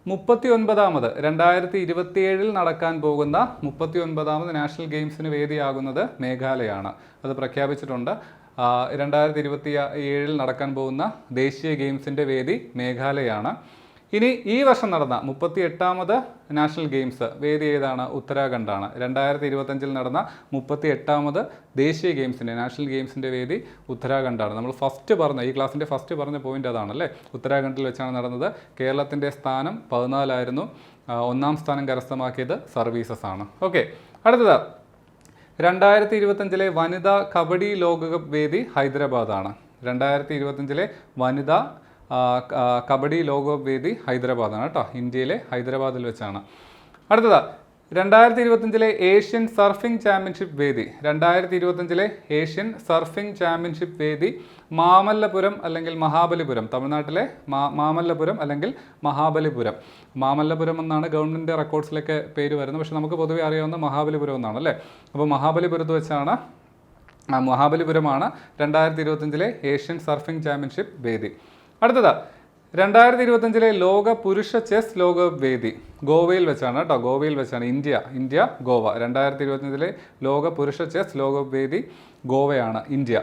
39ാമത് 2027 നടക്കാൻ പോകുന്ന 39ാമത് നാഷണൽ ഗെയിംസിന് വേദിയാകുന്നത് മേഘാലയയാണ്. അത് പ്രഖ്യാപിച്ചിട്ടുണ്ട്. 2027 നടക്കാൻ പോകുന്ന ദേശീയ ഗെയിംസിൻ്റെ വേദി മേഘാലയയാണ്. ഇനി ഈ വർഷം നടന്ന 38ാമത് നാഷണൽ ഗെയിംസ് വേദി ഏതാണ്? ഉത്തരാഖണ്ഡാണ്. 2025 നടന്ന 38ാമത് ദേശീയ ഗെയിംസിൻ്റെ നാഷണൽ ഗെയിംസിൻ്റെ വേദി ഉത്തരാഖണ്ഡാണ്. നമ്മൾ ഈ ക്ലാസ്സിൻ്റെ ഫസ്റ്റ് പറഞ്ഞ പോയിന്റ് അതാണല്ലേ. ഉത്തരാഖണ്ഡിൽ വെച്ചാണ് നടന്നത്. കേരളത്തിൻ്റെ സ്ഥാനം 14 ഒന്നാം സ്ഥാനം കരസ്ഥമാക്കിയത് സർവീസസ് ആണ്. ഓക്കെ, അടുത്തത് 2025 വനിതാ കബഡി ലോകകപ്പ് വേദി ഹൈദരാബാദാണ്. 2025 വനിതാ കബഡി ലോകകപ്പ് വേദി ഹൈദരാബാദാണ് കേട്ടോ. ഇന്ത്യയിലെ ഹൈദരാബാദിൽ വെച്ചാണ്. അടുത്തത് 2025 ഏഷ്യൻ സർഫിംഗ് ചാമ്പ്യൻഷിപ്പ് വേദി. 2025 ഏഷ്യൻ സർഫിംഗ് ചാമ്പ്യൻഷിപ്പ് വേദി മാമല്ലപുരം അല്ലെങ്കിൽ മഹാബലിപുരം. തമിഴ്നാട്ടിലെ മാമല്ലപുരം അല്ലെങ്കിൽ മഹാബലിപുരം. മാമല്ലപുരം എന്നാണ് ഗവൺമെൻറ് റെക്കോർഡ്സിലൊക്കെ പേര് വരുന്നത്. പക്ഷേ നമുക്ക് പൊതുവെ അറിയാവുന്ന മഹാബലിപുരം എന്നാണ് അല്ലേ. അപ്പോൾ മഹാബലിപുരമാണ് 2025 ഏഷ്യൻ സർഫിംഗ് ചാമ്പ്യൻഷിപ്പ് വേദി. അടുത്തത് 2025 ലോക പുരുഷ ചെസ് ലോകകപ്പ് വേദി ഗോവയിൽ വെച്ചാണ് കേട്ടോ. ഗോവയിൽ വെച്ചാണ്. ഇന്ത്യ ഗോവ. 2025 ലോക പുരുഷ ചെസ് ലോകകപ്പ് വേദി ഗോവയാണ്, ഇന്ത്യ.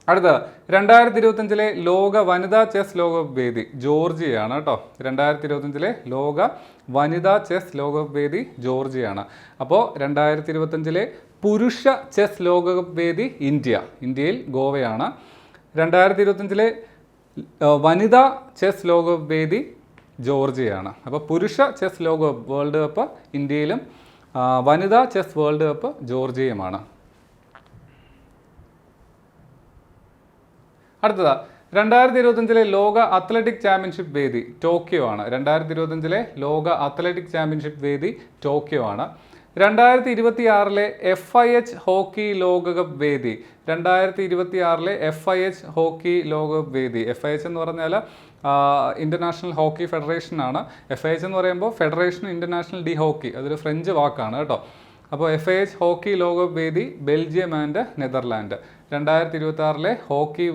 അടുത്തത് 2025 ലോക വനിതാ ചെസ് ലോകകപ്പ് വേദി ജോർജിയയാണ് കേട്ടോ. 2025 ലോക വനിതാ ചെസ് ലോകകപ്പ് വേദി ജോർജിയയാണ്. അപ്പോൾ 2025 പുരുഷ ചെസ് ലോകകപ്പ് വേദി ഇന്ത്യയിൽ ഗോവയാണ്. 2025 വനിതാ ചെസ് ലോകകപ്പ് വേദി ജോർജിയയാണ്. അപ്പോൾ പുരുഷ ചെസ് ലോകകപ്പ് വേൾഡ് കപ്പ് ഇന്ത്യയിലും വനിതാ ചെസ് വേൾഡ് കപ്പ് ജോർജിയയുമാണ്. അടുത്തത് 2025 ലോക അത്ലറ്റിക് ചാമ്പ്യൻഷിപ്പ് വേദി ടോക്കിയോ ആണ്. 2025 ലോക അത്ലറ്റിക് ചാമ്പ്യൻഷിപ്പ് വേദി ടോക്കിയോ ആണ്. 2026 FIH ഹോക്കി ലോകകപ്പ് വേദി. 2026 FIH ഹോക്കി ലോകകപ്പ് വേദി. FIH എന്ന് പറഞ്ഞാൽ ഇൻ്റർനാഷണൽ ഹോക്കി ഫെഡറേഷൻ ആണ്. FIH എന്ന് പറയുമ്പോൾ ഫെഡറേഷൻ ഇൻ്റർനാഷണൽ ഡി ഹോക്കി, അതൊരു ഫ്രഞ്ച് വാക്കാണ് കേട്ടോ. അപ്പോൾ FIH ഹോക്കി ലോകകപ്പ് വേദി Belgium and Netherland. 2026 hockey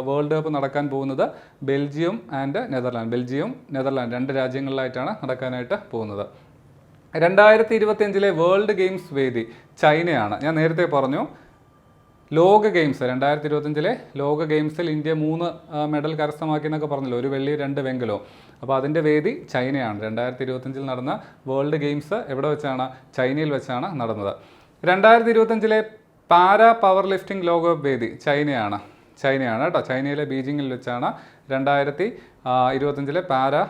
world cup നടക്കാൻ പോകുന്നത് ബെൽജിയം നെതർലാൻഡ് 2 രാജ്യങ്ങളിലായിട്ടാണ് നടക്കാനായിട്ട് പോകുന്നത്. 2025 വേൾഡ് ഗെയിംസ് വേദി ചൈനയാണ്. ഞാൻ നേരത്തെ പറഞ്ഞു ലോക ഗെയിംസ് 2025 ലോക ഗെയിംസിൽ ഇന്ത്യ 3 മെഡൽ കരസ്ഥമാക്കി എന്നൊക്കെ പറഞ്ഞല്ലോ. 1 വെള്ളി 2 വെങ്കലവും. അപ്പോൾ അതിൻ്റെ വേദി ചൈനയാണ്. 2025 നടന്ന വേൾഡ് ഗെയിംസ് എവിടെ വെച്ചാണ്? ചൈനയിൽ വെച്ചാണ് നടന്നത്. 2025 പാരാ പവർ ലിഫ്റ്റിംഗ് ലോകകപ്പ് വേദി ചൈനയാണ് കേട്ടോ. ചൈനയിലെ ബീജിങ്ങിൽ വെച്ചാണ് 2025 പാരാ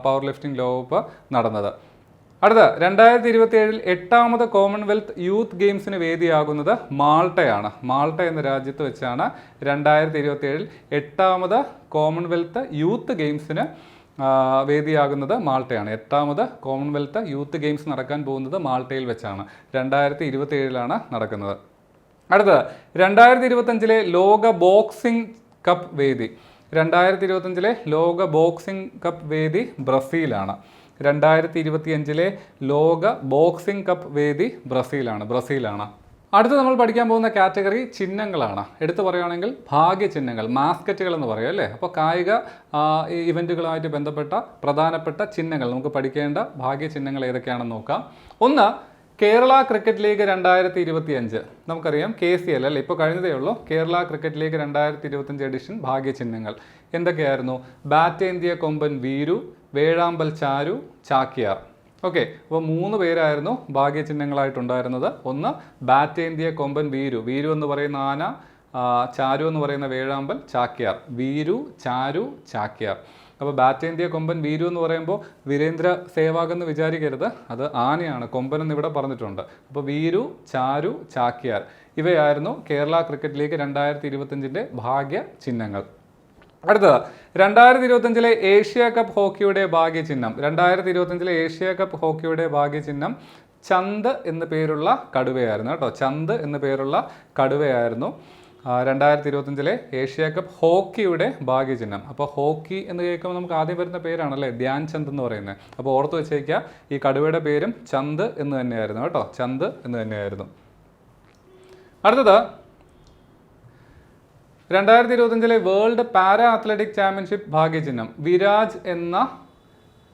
പവർ ലിഫ്റ്റിംഗ് ലോകകപ്പ് നടന്നത്. അടുത്ത 2027 8ാമത് കോമൺവെൽത്ത് യൂത്ത് ഗെയിംസിന് വേദിയാകുന്നത് മാൾട്ടയാണ്. മാൾട്ട എന്ന രാജ്യത്ത് വെച്ചാണ് 2027 8ാമത് കോമൺവെൽത്ത് യൂത്ത് ഗെയിംസിന് വേദിയാകുന്നത് മാൾട്ടയാണ്. 8ാമത് കോമൺവെൽത്ത് യൂത്ത് ഗെയിംസ് നടക്കാൻ പോകുന്നത് മാൾട്ടയിൽ വെച്ചാണ്. 2027 നടക്കുന്നത്. അടുത്തത് 2025 ലോക ബോക്സിംഗ് കപ്പ് വേദി. 2025 ലോക ബോക്സിംഗ് കപ്പ് വേദി ബ്രസീലാണ്. 2025 ലോക ബോക്സിംഗ് കപ്പ് വേദി ബ്രസീലാണ്. അടുത്ത് നമ്മൾ പഠിക്കാൻ പോകുന്ന കാറ്റഗറി ചിഹ്നങ്ങളാണ്. എടുത്തു പറയുകയാണെങ്കിൽ ഭാഗ്യ ചിഹ്നങ്ങൾ, മാസ്കറ്റുകൾ എന്ന് പറയും അല്ലേ. അപ്പോൾ കായിക ഇവൻറ്റുകളുമായിട്ട് ബന്ധപ്പെട്ട പ്രധാനപ്പെട്ട ചിഹ്നങ്ങൾ, നമുക്ക് പഠിക്കേണ്ട ഭാഗ്യ ചിഹ്നങ്ങൾ ഏതൊക്കെയാണെന്ന് നോക്കാം. ഒന്ന്, കേരള ക്രിക്കറ്റ് ലീഗ് 2025. നമുക്കറിയാം KCL അല്ലേ, ഇപ്പോൾ കഴിഞ്ഞതേ ഉള്ളൂ. കേരള ക്രിക്കറ്റ് ലീഗ് 2025 എഡിഷൻ ഭാഗ്യ ചിഹ്നങ്ങൾ എന്തൊക്കെയായിരുന്നു? ബാറ്റേന്തിയ കൊമ്പൻ വീരു, വേഴാമ്പൽ ചാരു, ചാക്യാർ. ഓക്കെ, അപ്പോൾ 3 പേരായിരുന്നു ഭാഗ്യചിഹ്നങ്ങളായിട്ടുണ്ടായിരുന്നത്. ഒന്ന് ബാറ്റേന്തിയ കൊമ്പൻ വീരു എന്ന് പറയുന്ന ആന, ചാരു എന്ന് പറയുന്ന വേഴാമ്പൽ, ചാക്യാർ. വീരു, ചാരു, ചാക്യാർ. അപ്പോൾ ബാറ്റേന്തിയ കൊമ്പൻ വീരു എന്ന് പറയുമ്പോൾ വീരേന്ദ്ര സേവാഗ് എന്ന് വിചാരിക്കരുത്, അത് ആനയാണ്. കൊമ്പൻ എന്ന് ഇവിടെ പറഞ്ഞിട്ടുണ്ട്. അപ്പോൾ വീരു, ചാരു, ചാക്യാർ ഇവയായിരുന്നു കേരള ക്രിക്കറ്റ് ലീഗ് 2025 ഭാഗ്യ ചിഹ്നങ്ങൾ. അടുത്തത് 2025 ഏഷ്യ കപ്പ് ഹോക്കിയുടെ ഭാഗ്യചിഹ്നം. 2025 ഏഷ്യ കപ്പ് ഹോക്കിയുടെ ഭാഗ്യചിഹ്നം ചന്ത് എന്ന് പേരുള്ള കടുവയായിരുന്നു കേട്ടോ. ചന്ത് എന്ന് പേരുള്ള കടുവയായിരുന്നു 2025 ഏഷ്യ കപ്പ് ഹോക്കിയുടെ ഭാഗ്യചിഹ്നം. അപ്പോൾ ഹോക്കി എന്ന് കേൾക്കുമ്പോൾ നമുക്ക് ആദ്യം വരുന്ന പേരാണല്ലേ ധ്യാൻ ചന്ദ് എന്ന് പറയുന്നത്. അപ്പോൾ ഓർത്ത് വെച്ചേക്കുക, ഈ കടുവയുടെ പേരും ചന്ത് എന്ന് തന്നെയായിരുന്നു കേട്ടോ. ചന്ത് എന്ന് തന്നെയായിരുന്നു. അടുത്തത് 2025 വേൾഡ് പാരാ അത്ലറ്റിക് ചാമ്പ്യൻഷിപ്പ് ഭാഗ്യചിഹ്നം വിരാജ് എന്ന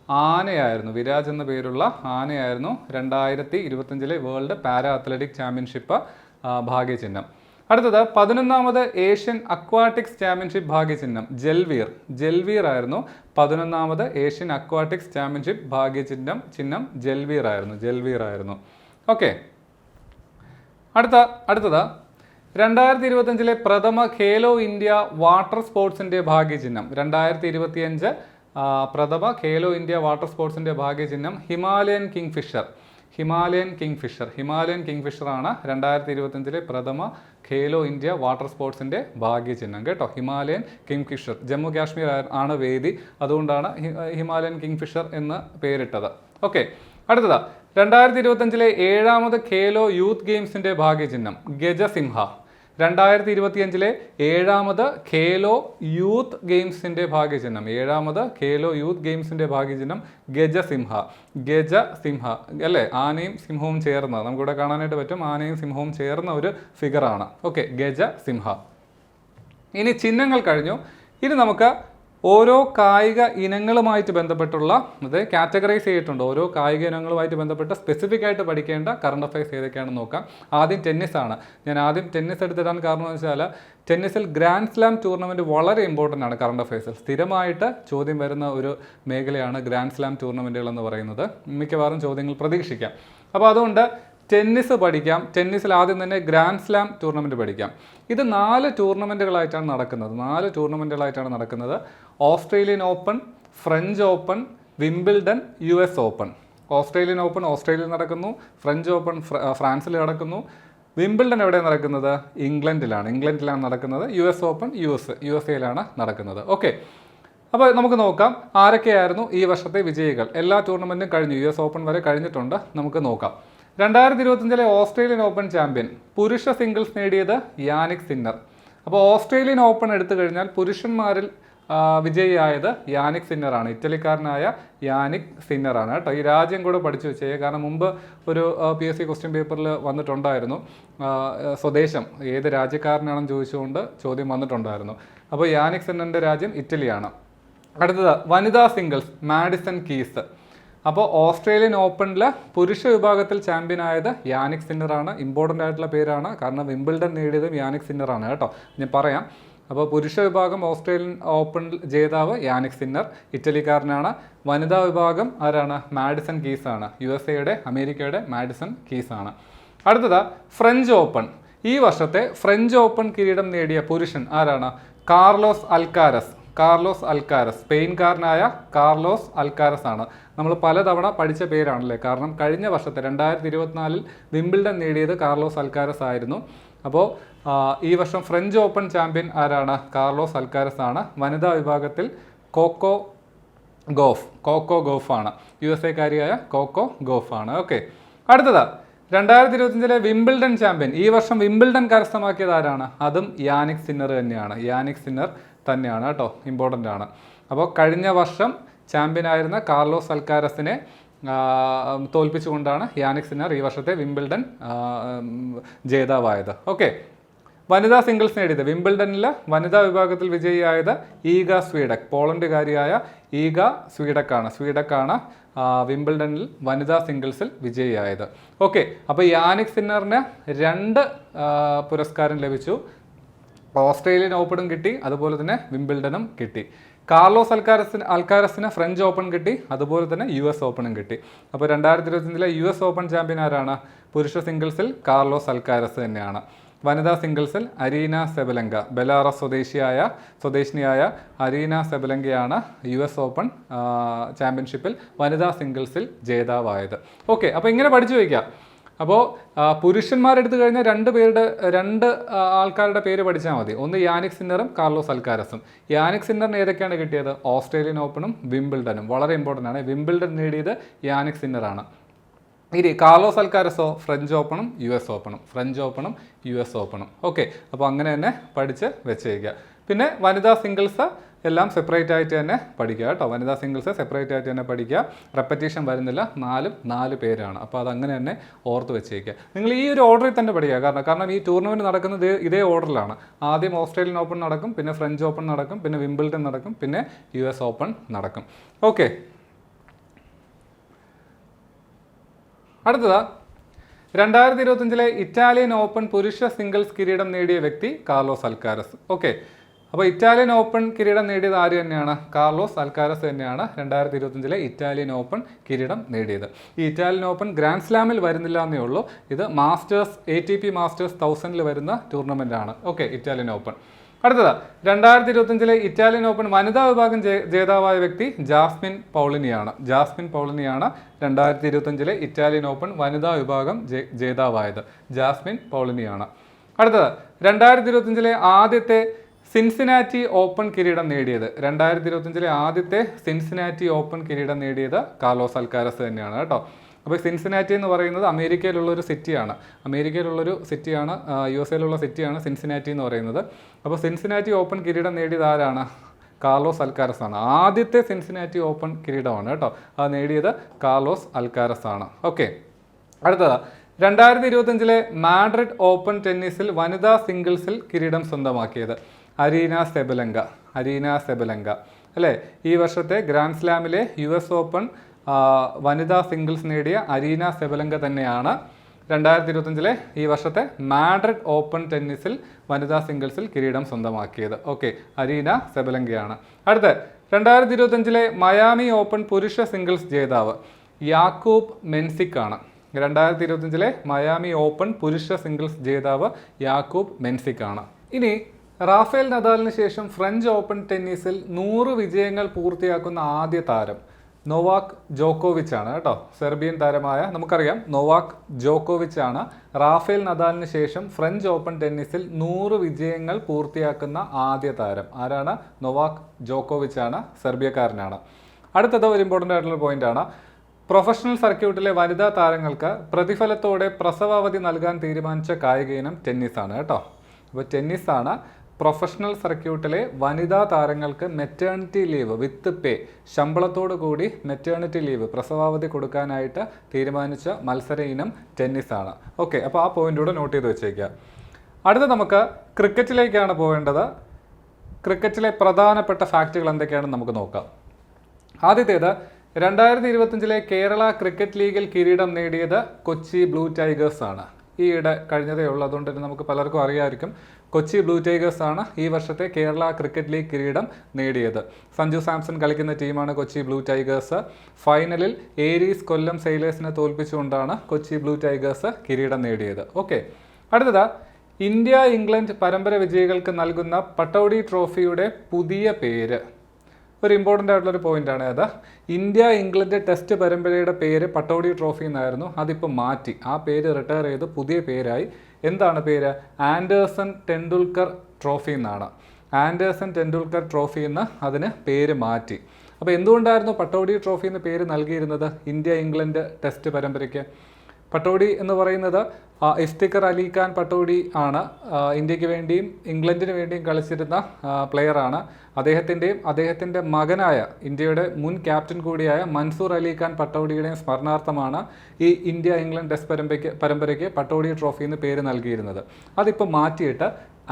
ആനയായിരുന്നു. വിരാജ് എന്ന പേരുള്ള ആനയായിരുന്നു 2025 വേൾഡ് പാരാ അത്ലറ്റിക് ചാമ്പ്യൻഷിപ്പ് ഭാഗ്യചിഹ്നം. അടുത്തത് 11ാമത് ഏഷ്യൻ അക്വാട്ടിക്സ് ചാമ്പ്യൻഷിപ്പ് ഭാഗ്യചിഹ്നം ജൽവീർ ആയിരുന്നു. 11ാമത് ഏഷ്യൻ അക്വാട്ടിക്സ് ചാമ്പ്യൻഷിപ്പ് ഭാഗ്യചിഹ്നം ജൽവീർ ആയിരുന്നു. ഓക്കെ, അടുത്തത് 2025 പ്രഥമ ഖേലോ ഇന്ത്യ വാട്ടർ സ്പോർട്സിൻ്റെ ഭാഗ്യചിഹ്നം. 2025 പ്രഥമ ഖേലോ ഇന്ത്യ വാട്ടർ സ്പോർട്സിൻ്റെ ഭാഗ്യചിഹ്നം ഹിമാലയൻ കിങ്ഫിഷർ ആണ് 2025 പ്രഥമ ഖേലോ ഇന്ത്യ വാട്ടർ സ്പോർട്സിൻ്റെ ഭാഗ്യചിഹ്നം കേട്ടോ. ഹിമാലയൻ കിങ്ഫിഷർ, ജമ്മു കാശ്മീർ ആണ് വേദി, അതുകൊണ്ടാണ് ഹിമാലയൻ കിങ്ഫിഷർ എന്ന് പേരിട്ടത്. ഓക്കെ, അടുത്തത് 2025 7ാമത് ഖേലോ യൂത്ത് ഗെയിംസിൻ്റെ ഭാഗ്യചിഹ്നം ഗജസിംഹ. 2025 7ാമത് ഖേലോ യൂത്ത് ഗെയിംസിൻ്റെ ഭാഗ്യചിഹ്നം, 7ാമത് ഖേലോ യൂത്ത് ഗെയിംസിൻ്റെ ഭാഗ്യചിഹ്നം ഗജസിംഹ അല്ലേ. ആനയും സിംഹവും ചേർന്ന, നമുക്കിവിടെ കാണാനായിട്ട് പറ്റും, ആനയും സിംഹവും ചേർന്ന ഒരു ഫിഗറാണ്. ഓക്കെ, ഗജസിംഹ. ഇനി ചിഹ്നങ്ങൾ കഴിഞ്ഞു. ഇനി നമുക്ക് ഓരോ കായിക ഇനങ്ങളുമായിട്ട് ബന്ധപ്പെട്ടുള്ള അത് കാറ്റഗറൈസ് ചെയ്തിട്ടുണ്ട്. ഓരോ കായിക ഇനങ്ങളുമായിട്ട് ബന്ധപ്പെട്ട് സ്പെസിഫിക് ആയിട്ട് പഠിക്കേണ്ട കറണ്ട് അഫയേഴ്സ് ഏതൊക്കെയാണെന്ന് നോക്കാം. ആദ്യം ടെന്നീസാണ്. ഞാൻ ആദ്യം ടെന്നീസ് എടുത്തിടാൻ കാരണം എന്ന് വെച്ചാൽ ടെന്നീസിൽ ഗ്രാൻഡ് സ്ലാം ടൂർണമെൻറ്റ് വളരെ ഇമ്പോർട്ടൻ്റ് ആണ് കറണ്ട് അഫയേഴ്സിൽ. സ്ഥിരമായിട്ട് ചോദ്യം വരുന്ന ഒരു മേഖലയാണ് ഗ്രാൻഡ് സ്ലാം ടൂർണമെൻറ്റുകൾ എന്ന് പറയുന്നത്. മിക്കവാറും ചോദ്യങ്ങൾ പ്രതീക്ഷിക്കാം. അപ്പോൾ അതുകൊണ്ട് ടെന്നീസ് പഠിക്കാം. ടെന്നീസിൽ ആദ്യം തന്നെ ഗ്രാൻഡ് സ്ലാം ടൂർണമെൻറ്റ് പഠിക്കാം. ഇത് 4 ടൂർണമെൻറ്റുകളായിട്ടാണ് നടക്കുന്നത്. Australian open, French open, Wimbledon, US open. Australian open ഓസ്ട്രേലിയയിൽ നടക്കുന്നു, ഫ്രഞ്ച് ഓപ്പൺ ഫ്രാൻസിൽ നടക്കുന്നു, വിംബിൾഡൺ എവിടെയാണ് നടക്കുന്നത്? ഇംഗ്ലണ്ടിലാണ് നടക്കുന്നത്. US ഓപ്പൺ USA നടക്കുന്നത്. ഓക്കെ, അപ്പോൾ നമുക്ക് നോക്കാം ആരൊക്കെയായിരുന്നു ഈ വർഷത്തെ വിജയികൾ. എല്ലാ ടൂർണമെൻറ്റും കഴിഞ്ഞു, US ഓപ്പൺ വരെ കഴിഞ്ഞിട്ടുണ്ട്. നമുക്ക് നോക്കാം. 2025 ഓസ്ട്രേലിയൻ ഓപ്പൺ ചാമ്പ്യൻ പുരുഷ സിംഗിൾസ് നേടിയത് യാനിക് സിന്നർ. അപ്പോൾ ഓസ്ട്രേലിയൻ ഓപ്പൺ എടുത്തു കഴിഞ്ഞാൽ പുരുഷന്മാരിൽ വിജയിയായത് യാനിക് സിന്നറാണ്. ഇറ്റലിക്കാരനായ യാനിക് സിന്നറാണ് കേട്ടോ. ഈ രാജ്യം കൂടെ പഠിച്ചു വെച്ചേ, കാരണം മുമ്പ് ഒരു PSC ക്വസ്റ്റ്യൻ പേപ്പറിൽ വന്നിട്ടുണ്ടായിരുന്നു, സ്വദേശം ഏത് രാജ്യക്കാരനാണെന്ന് ചോദിച്ചുകൊണ്ട് ചോദ്യം വന്നിട്ടുണ്ടായിരുന്നു. അപ്പോൾ യാനിക് സിന്നറിൻ്റെ രാജ്യം ഇറ്റലിയാണ്. അടുത്തത് വനിതാ സിംഗിൾസ് മാഡിസൺ കീസ്. അപ്പോൾ ഓസ്ട്രേലിയൻ ഓപ്പണിൽ പുരുഷ വിഭാഗത്തിൽ ചാമ്പ്യനായത് യാനിക് സിന്നറാണ്. ഇമ്പോർട്ടൻ്റ് ആയിട്ടുള്ള പേരാണ്, കാരണം വിംബിൾഡൺ നേടിയതും യാനിക് സിന്നറാണ് കേട്ടോ. ഞാൻ പറയാം. അപ്പോൾ പുരുഷ വിഭാഗം ഓസ്ട്രേലിയൻ ഓപ്പൺ ജേതാവ് യാനിക് സിന്നർ, ഇറ്റലിക്കാരനാണ്. വനിതാ വിഭാഗം ആരാണ്? മാഡിസൺ കീസാണ്. അമേരിക്കയുടെ മാഡിസൺ കീസാണ്. അടുത്തത് ഫ്രഞ്ച് ഓപ്പൺ. ഈ വർഷത്തെ ഫ്രഞ്ച് ഓപ്പൺ കിരീടം നേടിയ പുരുഷൻ ആരാണ്? Carlos Alcaraz. സ്പെയിൻകാരനായ കാർലോസ് അൽക്കാരസ് ആണ്. നമ്മൾ പലതവണ പഠിച്ച പേരാണല്ലേ, കാരണം കഴിഞ്ഞ വർഷത്തെ 2024 വിംബിൾഡൺ നേടിയത് കാർലോസ് അൽക്കാരസ് ആയിരുന്നു. അപ്പോൾ ഈ വർഷം ഫ്രഞ്ച് ഓപ്പൺ ചാമ്പ്യൻ ആരാണ്? കാർലോസ് അൽക്കാരസ് ആണ്. വനിതാ വിഭാഗത്തിൽ കോക്കോ ഗോഫ് ആണ്. USA കോക്കോ ഗോഫ് ആണ്. ഓക്കെ, അടുത്തത് 2025 വിംബിൾഡൺ ചാമ്പ്യൻ. ഈ വർഷം വിംബിൾഡൺ കരസ്ഥമാക്കിയത് ആരാണ്? അതും യാനിക് സിന്നർ തന്നെയാണ് കേട്ടോ. ഇമ്പോർട്ടൻ്റ് ആണ്. അപ്പോൾ കഴിഞ്ഞ വർഷം ചാമ്പ്യനായിരുന്ന കാർലോസ് അൽക്കാരസിനെ തോൽപ്പിച്ചുകൊണ്ടാണ് യാനിക് സിന്നർ ഈ വർഷത്തെ വിംബിൾഡൺ ജേതാവായത്. ഓക്കെ, വനിതാ സിംഗിൾസ് നേടിയത് വിംബിൾഡണിൽ വനിതാ വിഭാഗത്തിൽ വിജയിയായത് ഈഗ സ്വീഡക്, പോളണ്ടുകാരിയായ ഈഗ സ്വീഡക്കാണ് വിംബിൾഡണിൽ വനിതാ സിംഗിൾസിൽ വിജയിയായത്. ഓക്കെ, അപ്പോൾ യാനിക് സിന്നറിന് 2 പുരസ്കാരം ലഭിച്ചു. ഓസ്ട്രേലിയൻ ഓപ്പണും കിട്ടി, അതുപോലെ തന്നെ വിംബിൾഡണും കിട്ടി. കാർലോസ് അൽക്കാരസിന് ഫ്രഞ്ച് ഓപ്പൺ കിട്ടി, അതുപോലെ തന്നെ US ഓപ്പണും കിട്ടി. അപ്പോൾ 2025 US ഓപ്പൺ ചാമ്പ്യൻ ആരാണ്? പുരുഷ സിംഗിൾസിൽ കാർലോസ് അൽക്കാരസ് തന്നെയാണ്. വനിതാ സിംഗിൾസിൽ അരീന സെബലങ്ക, ബെലാറസ് സ്വദേശിനിയായ അരീന സെബലങ്കയാണ് US ഓപ്പൺ ചാമ്പ്യൻഷിപ്പിൽ വനിതാ സിംഗിൾസിൽ ജേതാവായത്. ഓക്കെ, അപ്പോൾ ഇങ്ങനെ പഠിച്ചു വയ്ക്കുക. അപ്പോൾ പുരുഷന്മാരെടുത്തു കഴിഞ്ഞാൽ 2 ആൾക്കാരുടെ പേര് പഠിച്ചാൽ മതി. ഒന്ന് യാനിക് സിന്നറും കാർലോസ് അൽക്കാരസും. യാനിക് സിന്നറിന് ഏതൊക്കെയാണ് കിട്ടിയത്? ഓസ്ട്രേലിയൻ ഓപ്പണും വിംബിൾഡനും. വളരെ ഇമ്പോർട്ടൻ്റ് ആണ്. വിംബിൾഡൺ നേടിയത് യാനിക് സിന്നറാണ്. ഇനി കാർലോസ് അൽക്കാരസോ? ഫ്രഞ്ച് ഓപ്പണും US ഓപ്പണും. ഓക്കെ, അപ്പോൾ അങ്ങനെ തന്നെ പഠിച്ച് വെച്ചേക്കുക. പിന്നെ വനിതാ സിംഗിൾസ് എല്ലാം സെപ്പറേറ്റ് ആയിട്ട് തന്നെ പഠിക്കുക കേട്ടോ. വനിതാ സിംഗിൾസ് സെപ്പറേറ്റ് ആയിട്ട് തന്നെ പഠിക്കുക. റെപ്പറ്റീഷൻ വരുന്നില്ല, 4 പേരാണ്. അപ്പോൾ അതങ്ങനെ തന്നെ ഓർത്ത് വെച്ചേക്കുക. നിങ്ങൾ ഈ ഒരു ഓർഡറിൽ തന്നെ പഠിക്കുക. കാരണം ഈ ടൂർണമെൻറ്റ് നടക്കുന്നത് ഇതേ ഓർഡറിലാണ്. ആദ്യം ഓസ്ട്രേലിയൻ ഓപ്പൺ നടക്കും, പിന്നെ ഫ്രഞ്ച് ഓപ്പൺ നടക്കും, പിന്നെ വിംബിൾഡൺ നടക്കും, പിന്നെ US ഓപ്പൺ നടക്കും. ഓക്കെ, അടുത്തത് 2025 ഇറ്റാലിയൻ ഓപ്പൺ പുരുഷ സിംഗിൾസ് കിരീടം നേടിയ വ്യക്തി കാർലോസ് അൽക്കാരസ്. ഓക്കെ, അപ്പോൾ ഇറ്റാലിയൻ ഓപ്പൺ കിരീടം നേടിയത് ആര് തന്നെയാണ്? കാർലോസ് അൽക്കാരസ് തന്നെയാണ് 2025 ഇറ്റാലിയൻ ഓപ്പൺ കിരീടം നേടിയത്. ഈ ഇറ്റാലിയൻ ഓപ്പൺ ഗ്രാൻഡ് സ്ലാമിൽ വരുന്നില്ല എന്നേ ഉള്ളൂ. ഇത് ATP മാസ്റ്റേഴ്സ് 1000 വരുന്ന ടൂർണമെൻ്റ് ആണ്. Okay, Italian open. അടുത്തത് 2025 ഇറ്റാലിയൻ ഓപ്പൺ വനിതാ വിഭാഗം ജേതാവായ വ്യക്തി ജാസ്മിൻ പൗളിനിയാണ്. 2025 ഇറ്റാലിയൻ ഓപ്പൺ വനിതാ വിഭാഗം ജേതാവായത് ജാസ്മിൻ പൗളിനിയാണ്. അടുത്തത് 2025 ആദ്യത്തെ സിൻസിനാറ്റി ഓപ്പൺ കിരീടം നേടിയത് 2025 ആദ്യത്തെ സിൻസിനാറ്റി ഓപ്പൺ കിരീടം നേടിയത് കാർലോസ് അൽക്കാരസ് തന്നെയാണ് കേട്ടോ. അപ്പോൾ സിൻസിനാറ്റി എന്ന് പറയുന്നത് അമേരിക്കയിലുള്ളൊരു സിറ്റിയാണ്. USA സിറ്റിയാണ് സിൻസിനാറ്റി എന്ന് പറയുന്നത്. അപ്പോൾ സിൻസിനാറ്റി ഓപ്പൺ കിരീടം നേടിയത് ആരാണ്? കാർലോസ് അൽക്കാരസ് ആണ്. ആദ്യത്തെ സിൻസിനാറ്റി ഓപ്പൺ കിരീടമാണ് കേട്ടോ. അത് നേടിയത് കാർലോസ് അൽക്കാരസ് ആണ്. ഓക്കെ, അടുത്തത് 2025 മാഡ്രിഡ് ഓപ്പൺ ടെന്നീസിൽ വനിതാ സിംഗിൾസിൽ കിരീടം സ്വന്തമാക്കിയത് അരീന സെബലങ്ക അല്ലേ? ഈ വർഷത്തെ ഗ്രാൻഡ് സ്ലാമിലെ US ഓപ്പൺ വനിതാ സിംഗിൾസ് നേടിയ അരീന സെബലങ്ക തന്നെയാണ് 2025 ഈ വർഷത്തെ മാഡ്രിഡ് ഓപ്പൺ ടെന്നീസിൽ വനിതാ സിംഗിൾസിൽ കിരീടം സ്വന്തമാക്കിയത്. ഓക്കെ, അരീന സെബലങ്കയാണ്. അടുത്ത 2025 മയാമി ഓപ്പൺ പുരുഷ സിംഗിൾസ് ജേതാവ് യാക്കൂബ് മെൻസിക് ആണ്. 2025 മയാമി ഓപ്പൺ പുരുഷ സിംഗിൾസ് ജേതാവ് യാക്കൂബ് മെൻസിക് ആണ്. ഇനി റാഫേൽ നദാലിന് ശേഷം ഫ്രഞ്ച് ഓപ്പൺ ടെന്നീസിൽ 100 വിജയങ്ങൾ പൂർത്തിയാക്കുന്ന ആദ്യ താരം നൊവാക് ജോക്കോവിച്ച് ആണ് കേട്ടോ. സെർബിയൻ താരമായ നമുക്കറിയാം നൊവാക് ജോക്കോവിച്ച് ആണ് റാഫേൽ നദാലിന് ശേഷം ഫ്രഞ്ച് ഓപ്പൺ ടെന്നീസിൽ 100 വിജയങ്ങൾ പൂർത്തിയാക്കുന്ന ആദ്യ താരം. ആരാണ്? നൊവാക് ജോക്കോവിച്ച് ആണ്, സെർബിയക്കാരനാണ്. അടുത്തത് ഒരു ഇമ്പോർട്ടൻ്റ് ആയിട്ടുള്ള പോയിന്റ് ആണ്. പ്രൊഫഷണൽ സർക്യൂട്ടിലെ വനിതാ താരങ്ങൾക്ക് പ്രതിഫലത്തോടെ പ്രസവാവധി നൽകാൻ തീരുമാനിച്ച കായിക ഇനം ടെന്നീസാണ് കേട്ടോ. അപ്പോൾ ടെന്നീസാണ് പ്രൊഫഷണൽ സർക്യൂട്ടിലെ വനിതാ താരങ്ങൾക്ക് മെറ്റേണിറ്റി ലീവ് വിത്ത് പേ, ശമ്പളത്തോടു കൂടി മെറ്റേണിറ്റി ലീവ്, പ്രസവാവധി കൊടുക്കാനായിട്ട് തീരുമാനിച്ച മത്സര ഇനം ടെന്നീസാണ്. ഓക്കെ, അപ്പോൾ ആ പോയിന്റ് കൂടെ നോട്ട് ചെയ്ത് വെച്ചേക്കുക. അടുത്ത നമുക്ക് ക്രിക്കറ്റിലേക്കാണ് പോകേണ്ടത്. ക്രിക്കറ്റിലെ പ്രധാനപ്പെട്ട ഫാക്റ്റുകൾ എന്തൊക്കെയാണെന്ന് നമുക്ക് നോക്കാം. ആദ്യത്തേത് 2025 കേരള ക്രിക്കറ്റ് ലീഗിൽ കിരീടം നേടിയത് കൊച്ചി ബ്ലൂ ടൈഗേഴ്സ് ആണ്. ഈയിടെ കഴിഞ്ഞതേ ഉള്ളൂ, അതുകൊണ്ട് തന്നെ നമുക്ക് പലർക്കും അറിയാമായിരിക്കും. കൊച്ചി ബ്ലൂ ടൈഗേഴ്സ് ആണ് ഈ വർഷത്തെ കേരള ക്രിക്കറ്റ് ലീഗ് കിരീടം നേടിയത്. സഞ്ജു സാംസൺ കളിക്കുന്ന ടീമാണ് കൊച്ചി ബ്ലൂ ടൈഗേഴ്സ്. ഫൈനലിൽ ഏരീസ് കൊല്ലം സെയിലേഴ്സിനെ തോൽപ്പിച്ചുകൊണ്ടാണ് കൊച്ചി ബ്ലൂ ടൈഗേഴ്സ് കിരീടം നേടിയത്. ഓക്കെ, അടുത്തത് ഇന്ത്യ ഇംഗ്ലണ്ട് പരമ്പര വിജയികൾക്ക് നൽകുന്ന പട്ടൗഡി ട്രോഫിയുടെ പുതിയ പേര്. ഒരു ഇമ്പോർട്ടൻ്റ് ആയിട്ടുള്ളൊരു പോയിന്റാണ് അത്. ഇന്ത്യ ഇംഗ്ലണ്ട് ടെസ്റ്റ് പരമ്പരയുടെ പേര് പട്ടൗഡി ട്രോഫി എന്നായിരുന്നു. അതിപ്പോൾ മാറ്റി, ആ പേര് റിട്ടയർ ചെയ്ത് പുതിയ പേരായി. എന്താണ് പേര്? ആൻഡേഴ്സൺ ടെണ്ടുൽക്കർ ട്രോഫി എന്നാണ്. ആൻഡേഴ്സൺ ടെണ്ടുൽക്കർ ട്രോഫി എന്ന് അതിന് പേര് മാറ്റി. അപ്പോൾ എന്തുകൊണ്ടായിരുന്നു പട്ടൗഡി ട്രോഫി എന്ന് പേര് നൽകിയിരുന്നത് ഇന്ത്യ ഇംഗ്ലണ്ട് ടെസ്റ്റ് പരമ്പരയ്ക്ക്? പട്ടോഡി എന്ന് പറയുന്നത് ഇഫ്തിഖർ അലി ഖാൻ പട്ടോഡി ആണ്. ഇന്ത്യക്ക് വേണ്ടിയും ഇംഗ്ലണ്ടിന് വേണ്ടിയും കളിച്ചിരുന്ന പ്ലെയറാണ്. അദ്ദേഹത്തിൻ്റെ മകനായ ഇന്ത്യയുടെ മുൻ ക്യാപ്റ്റൻ കൂടിയായ മൻസൂർ അലി ഖാൻ പട്ടോഡിയുടെയും സ്മരണാർത്ഥമാണ് ഈ ഇന്ത്യ ഇംഗ്ലണ്ട് ടെസ്റ്റ് പരമ്പരയ്ക്ക് പട്ടോഡി ട്രോഫി എന്ന് പേര് നൽകിയിരുന്നത്. അതിപ്പോൾ മാറ്റിയിട്ട്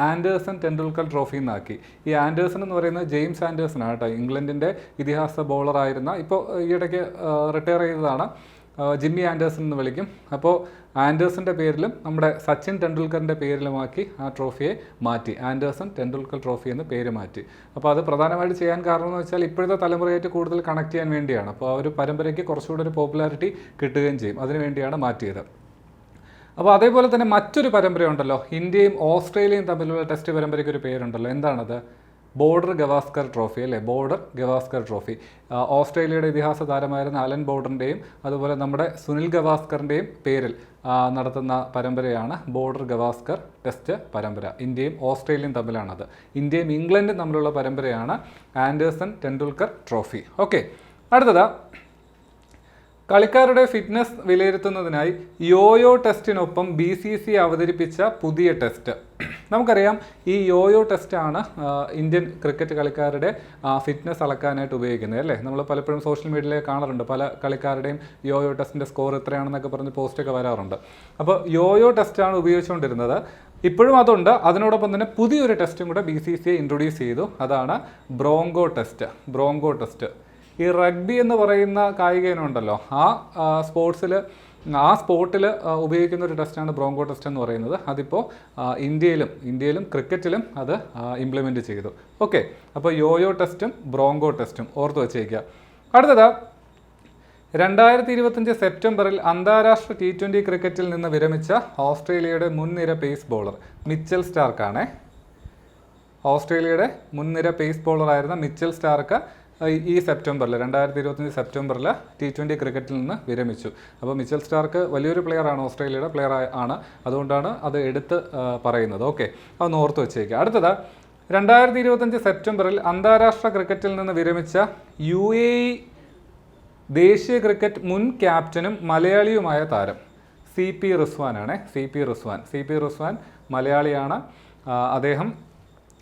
ആൻഡേഴ്സൺ ടെണ്ടുൽക്കർ ട്രോഫി എന്നാക്കി. ഈ ആൻഡേഴ്സൺ എന്ന് പറയുന്നത് ജെയിംസ് ആൻഡേഴ്സൺ ആണ് കേട്ടോ, ഇംഗ്ലണ്ടിൻ്റെ ഇതിഹാസ ബോളറായിരുന്ന, ഇപ്പോൾ ഈയിടയ്ക്ക് റിട്ടയർ ചെയ്തതാണ്, ജിമ്മി ആൻഡേഴ്സൺ എന്ന് വിളിക്കും. അപ്പോൾ ആൻഡേഴ്സൻ്റെ പേരിലും നമ്മുടെ സച്ചിൻ ടെണ്ടുൽക്കറിൻ്റെ പേരിലുമാക്കി ആ ട്രോഫിയെ മാറ്റി, ആൻഡേഴ്സൺ ടെണ്ടുൽക്കർ ട്രോഫി എന്ന് പേര് മാറ്റി. അപ്പോൾ അത് പ്രധാനമായിട്ട് ചെയ്യാൻ കാരണം എന്ന് വെച്ചാൽ ഇപ്പോഴത്തെ തലമുറയായിട്ട് കൂടുതൽ കണക്ട് ചെയ്യാൻ വേണ്ടിയാണ്. അപ്പോൾ ആ ഒരു പരമ്പരയ്ക്ക് കുറച്ചുകൂടി ഒരു പോപ്പുലാരിറ്റി കിട്ടുകയും ചെയ്യും, അതിനു വേണ്ടിയാണ് മാറ്റിയത്. അപ്പോൾ അതേപോലെ തന്നെ മറ്റൊരു പരമ്പരയുണ്ടല്ലോ, ഇന്ത്യയും ഓസ്ട്രേലിയയും തമ്മിലുള്ള ടെസ്റ്റ് പരമ്പരയ്ക്ക് ഒരു പേരുണ്ടല്ലോ, എന്താണത്? ബോർഡർ ഗവാസ്കർ ട്രോഫി അല്ലേ, ബോർഡർ ഗവാസ്കർ ട്രോഫി. ഓസ്ട്രേലിയയുടെ ഇതിഹാസ താരമായിരുന്ന അലൻ ബോർഡറിൻ്റെയും അതുപോലെ നമ്മുടെ സുനിൽ ഗവാസ്കറിൻ്റെയും പേരിൽ നടത്തുന്ന പരമ്പരയാണ് ബോർഡർ ഗവാസ്കർ ടെസ്റ്റ് പരമ്പര. ഇന്ത്യയും ഓസ്ട്രേലിയയും തമ്മിലാണത്. ഇന്ത്യയും ഇംഗ്ലണ്ടും തമ്മിലുള്ള പരമ്പരയാണ് ആൻഡേഴ്സൺ ടെണ്ടുൽക്കർ ട്രോഫി. ഓക്കെ, അടുത്തത് കളിക്കാരുടെ ഫിറ്റ്നസ് വിലയിരുത്തുന്നതിനായി യോയോ ടെസ്റ്റിനൊപ്പം BCCI അവതരിപ്പിച്ച പുതിയ ടെസ്റ്റ്. നമുക്കറിയാം ഈ യോയോ ടെസ്റ്റാണ് ഇന്ത്യൻ ക്രിക്കറ്റ് കളിക്കാരുടെ ഫിറ്റ്നസ് അളക്കാനായിട്ട് ഉപയോഗിക്കുന്നത് അല്ലേ. നമ്മൾ പലപ്പോഴും സോഷ്യൽ മീഡിയയിൽ കാണാറുണ്ട്, പല കളിക്കാരുടെയും യോയോ ടെസ്റ്റിൻ്റെ സ്കോർ എത്രയാണെന്നൊക്കെ പറഞ്ഞ് പോസ്റ്റൊക്കെ വരാറുണ്ട്. അപ്പോൾ യോയോ ടെസ്റ്റാണ് ഉപയോഗിച്ചുകൊണ്ടിരുന്നത്, ഇപ്പോഴും അതുണ്ട്. അതിനോടൊപ്പം തന്നെ പുതിയൊരു ടെസ്റ്റും കൂടെ BCCI ഇൻട്രൊഡ്യൂസ് ചെയ്തു, അതാണ് ബ്രോങ്കോ ടെസ്റ്റ്. ഈ റഗ്ബി എന്ന് പറയുന്ന കായിക ഇനം ഉണ്ടല്ലോ, ആ സ്പോർട്ടിൽ ഉപയോഗിക്കുന്ന ഒരു ടെസ്റ്റാണ് ബ്രോങ്കോ ടെസ്റ്റ് എന്ന് പറയുന്നത്. അതിപ്പോൾ ഇന്ത്യയിലും ക്രിക്കറ്റിലും അത് ഇംപ്ലിമെൻറ്റ് ചെയ്തു. ഓക്കെ, അപ്പോൾ യോയോ ടെസ്റ്റും ബ്രോങ്കോ ടെസ്റ്റും ഓർത്ത് വെച്ചേക്കുക. അടുത്തത് 2025 സെപ്റ്റംബറിൽ അന്താരാഷ്ട്ര T20 ക്രിക്കറ്റിൽ നിന്ന് വിരമിച്ച ഓസ്ട്രേലിയയുടെ മുൻനിര പേസ് ബോളർ മിച്ചൽ സ്റ്റാർക്കാണ്. ഓസ്ട്രേലിയയുടെ മുൻനിര പേസ് ബോളറായിരുന്ന മിച്ചൽ സ്റ്റാർക്ക് ഈ സെപ്റ്റംബറിൽ 2025 സെപ്റ്റംബറിൽ T20 ക്രിക്കറ്റിൽ നിന്ന് വിരമിച്ചു. അപ്പോൾ മിച്ചൽ സ്റ്റാർക്ക് വലിയൊരു പ്ലെയറാണ്, ഓസ്ട്രേലിയയുടെ പ്ലെയർ ആണ്, അതുകൊണ്ടാണ് അത് എടുത്ത് പറയുന്നത്. ഓക്കെ, അതൊന്ന് ഓർത്ത് വെച്ചേക്കുക. അടുത്തത് 2025 സെപ്റ്റംബറിൽ അന്താരാഷ്ട്ര ക്രിക്കറ്റിൽ നിന്ന് വിരമിച്ച UAE ദേശീയ ക്രിക്കറ്റ് മുൻ ക്യാപ്റ്റനും മലയാളിയുമായ താരം CP റിസ്വാനാണ്. CP റിസ്വാൻ മലയാളിയാണ്. അദ്ദേഹം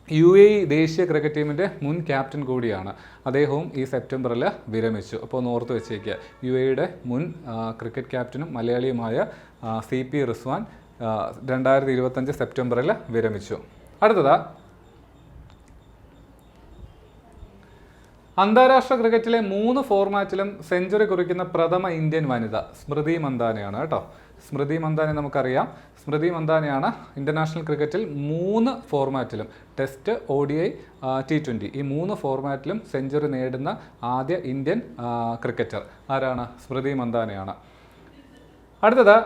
UAE ദേശീയ ക്രിക്കറ്റ് ടീമിൻ്റെ മുൻ ക്യാപ്റ്റൻ കൂടിയാണ്. അദ്ദേഹവും ഈ സെപ്റ്റംബറിൽ വിരമിച്ചു. അപ്പോൾ ഒന്ന് ഓർത്ത് വെച്ചേക്കുക, UAEയുടെ മുൻ ക്രിക്കറ്റ് ക്യാപ്റ്റനും മലയാളിയുമായ CP റിസ്വാൻ 2025 സെപ്റ്റംബറിൽ വിരമിച്ചു. അടുത്തത് അന്താരാഷ്ട്ര ക്രിക്കറ്റിലെ 3 ഫോർമാറ്റിലും സെഞ്ചുറി കുറിക്കുന്ന പ്രഥമ ഇന്ത്യൻ വനിത സ്മൃതി മന്ദാനയാണ് കേട്ടോ. സ്മൃതി മന്ദാനെ നമുക്കറിയാം. സ്മൃതി മന്ദാനയാണ് ഇൻ്റർനാഷണൽ ക്രിക്കറ്റിൽ 3 ഫോർമാറ്റിലും, ടെസ്റ്റ്, ODI, T20 ഈ 3 ഫോർമാറ്റിലും സെഞ്ചുറി നേടുന്ന ആദ്യ ഇന്ത്യൻ ക്രിക്കറ്റർ ആരാണ്? സ്മൃതി മന്ദാനയാണ്. അടുത്തത്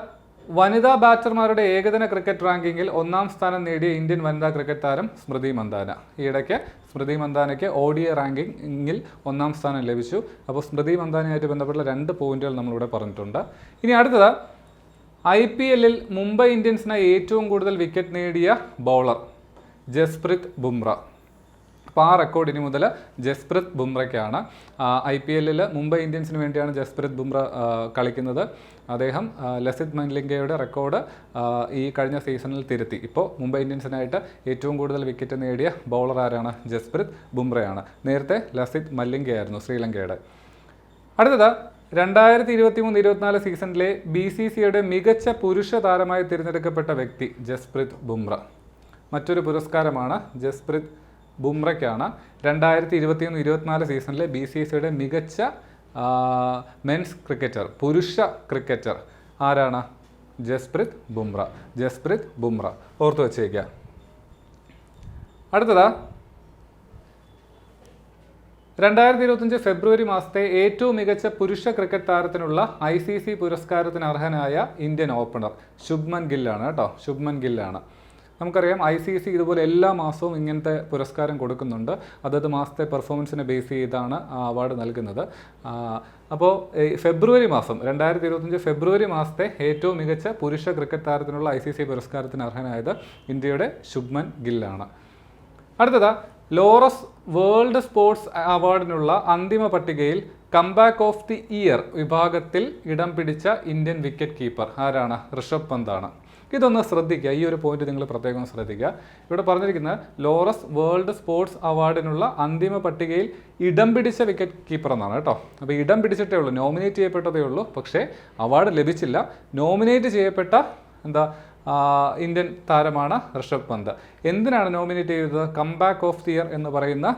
വനിതാ ബാറ്റർമാരുടെ ഏകദിന ക്രിക്കറ്റ് റാങ്കിങ്ങിൽ 1ാം സ്ഥാനം നേടിയ ഇന്ത്യൻ വനിതാ ക്രിക്കറ്റ് താരം സ്മൃതി മന്ദാന. ഈയിടയ്ക്ക് സ്മൃതി മന്ദാനയ്ക്ക് ODI റാങ്കിങ്ങിൽ 1ാം സ്ഥാനം ലഭിച്ചു. അപ്പോൾ സ്മൃതി മന്ദാനയായിട്ട് ബന്ധപ്പെട്ട 2 പോയിന്റുകൾ നമ്മളിവിടെ പറഞ്ഞിട്ടുണ്ട്. ഇനി അടുത്തത് IPL മുംബൈ ഇന്ത്യൻസിനായി ഏറ്റവും കൂടുതൽ വിക്കറ്റ് നേടിയ ബൗളർ ജസ്പ്രീത് ബുംറ. അപ്പോൾ ആ റെക്കോർഡ് ഇനി മുതൽ ജസ്പ്രീത് ബുംറയ്ക്കാണ്. IPL മുംബൈ ഇന്ത്യൻസിന് വേണ്ടിയാണ് ജസ്പ്രീത് ബുംറ കളിക്കുന്നത്. അദ്ദേഹം ലസിത് മലിംഗയുടെ റെക്കോർഡ് ഈ കഴിഞ്ഞ സീസണിൽ തിരുത്തി. ഇപ്പോൾ മുംബൈ ഇന്ത്യൻസിനായിട്ട് ഏറ്റവും കൂടുതൽ വിക്കറ്റ് നേടിയ ബൗളർ ആരാണ്? ജസ്പ്രീത് ബുംറയാണ്. നേരത്തെ ലസിത് മലിംഗയായിരുന്നു ശ്രീലങ്കയുടെ. അടുത്തത് 2023-24 സീസണിലെ BCCIയുടെ മികച്ച പുരുഷ താരമായി തിരഞ്ഞെടുക്കപ്പെട്ട വ്യക്തി ജസ്പ്രീത് ബുംറ. മറ്റൊരു പുരസ്കാരമാണ് ജസ്പ്രീത് ബുംറയ്ക്കാണ്. 2023-24 സീസണിലെ BCCIയുടെ മികച്ച മെൻസ് ക്രിക്കറ്റർ, പുരുഷ ക്രിക്കറ്റർ ആരാണ്? ജസ്പ്രീത് ബുംറ. ഓർത്തു വച്ചേക്കുക. അടുത്തതാ 2025 ഫെബ്രുവരി മാസത്തെ ഏറ്റവും മികച്ച പുരുഷ ക്രിക്കറ്റ് താരത്തിനുള്ള ICC പുരസ്കാരത്തിന് അർഹനായ ഇന്ത്യൻ ഓപ്പണർ ശുഭ്മൻ ഗില്ലാണ് കേട്ടോ. ശുഭ്മൻ ഗില്ലാണ്. നമുക്കറിയാം ICC ഇതുപോലെ എല്ലാ മാസവും ഇങ്ങനത്തെ പുരസ്കാരം കൊടുക്കുന്നുണ്ട്. അതത് മാസത്തെ പെർഫോമൻസിനെ ബേസ് ചെയ്താണ് ആ അവാർഡ് നൽകുന്നത്. അപ്പോൾ ഫെബ്രുവരി മാസം 2025 ഫെബ്രുവരി മാസത്തെ ഏറ്റവും മികച്ച പുരുഷ ക്രിക്കറ്റ് താരത്തിനുള്ള ICC പുരസ്കാരത്തിന് അർഹനായത് ഇന്ത്യയുടെ ശുഭ്മൻ ഗില്ലാണ്. അടുത്തത് ലോറസ് വേൾഡ് സ്പോർട്സ് അവാർഡിനുള്ള അന്തിമ പട്ടികയിൽ കംബാക്ക് ഓഫ് ദി ഇയർ വിഭാഗത്തിൽ ഇടം പിടിച്ച ഇന്ത്യൻ വിക്കറ്റ് കീപ്പർ ആരാണ്? ഋഷഭ് പന്താണ്. ഇതൊന്ന് ശ്രദ്ധിക്കുക, ഈ ഒരു പോയിന്റ് നിങ്ങൾ പ്രത്യേകം ശ്രദ്ധിക്കുക. ഇവിടെ പറഞ്ഞിരിക്കുന്ന ലോറസ് വേൾഡ് സ്പോർട്സ് അവാർഡിനുള്ള അന്തിമ പട്ടികയിൽ ഇടം പിടിച്ച വിക്കറ്റ് കീപ്പർ എന്നാണ് കേട്ടോ. അപ്പോൾ ഇടം പിടിച്ചിട്ടേ ഉള്ളൂ, നോമിനേറ്റ് ചെയ്യപ്പെട്ടതേ ഉള്ളൂ, പക്ഷേ അവാർഡ് ലഭിച്ചില്ല. നോമിനേറ്റ് ചെയ്യപ്പെട്ട ഇന്ത്യൻ താരമാണ് ഋഷഭ് പന്ത്. എന്തിനാണ് നോമിനേറ്റ് ചെയ്തത്? കംബാക്ക് ഓഫ് ദി ഇയർ എന്ന് പറയുന്ന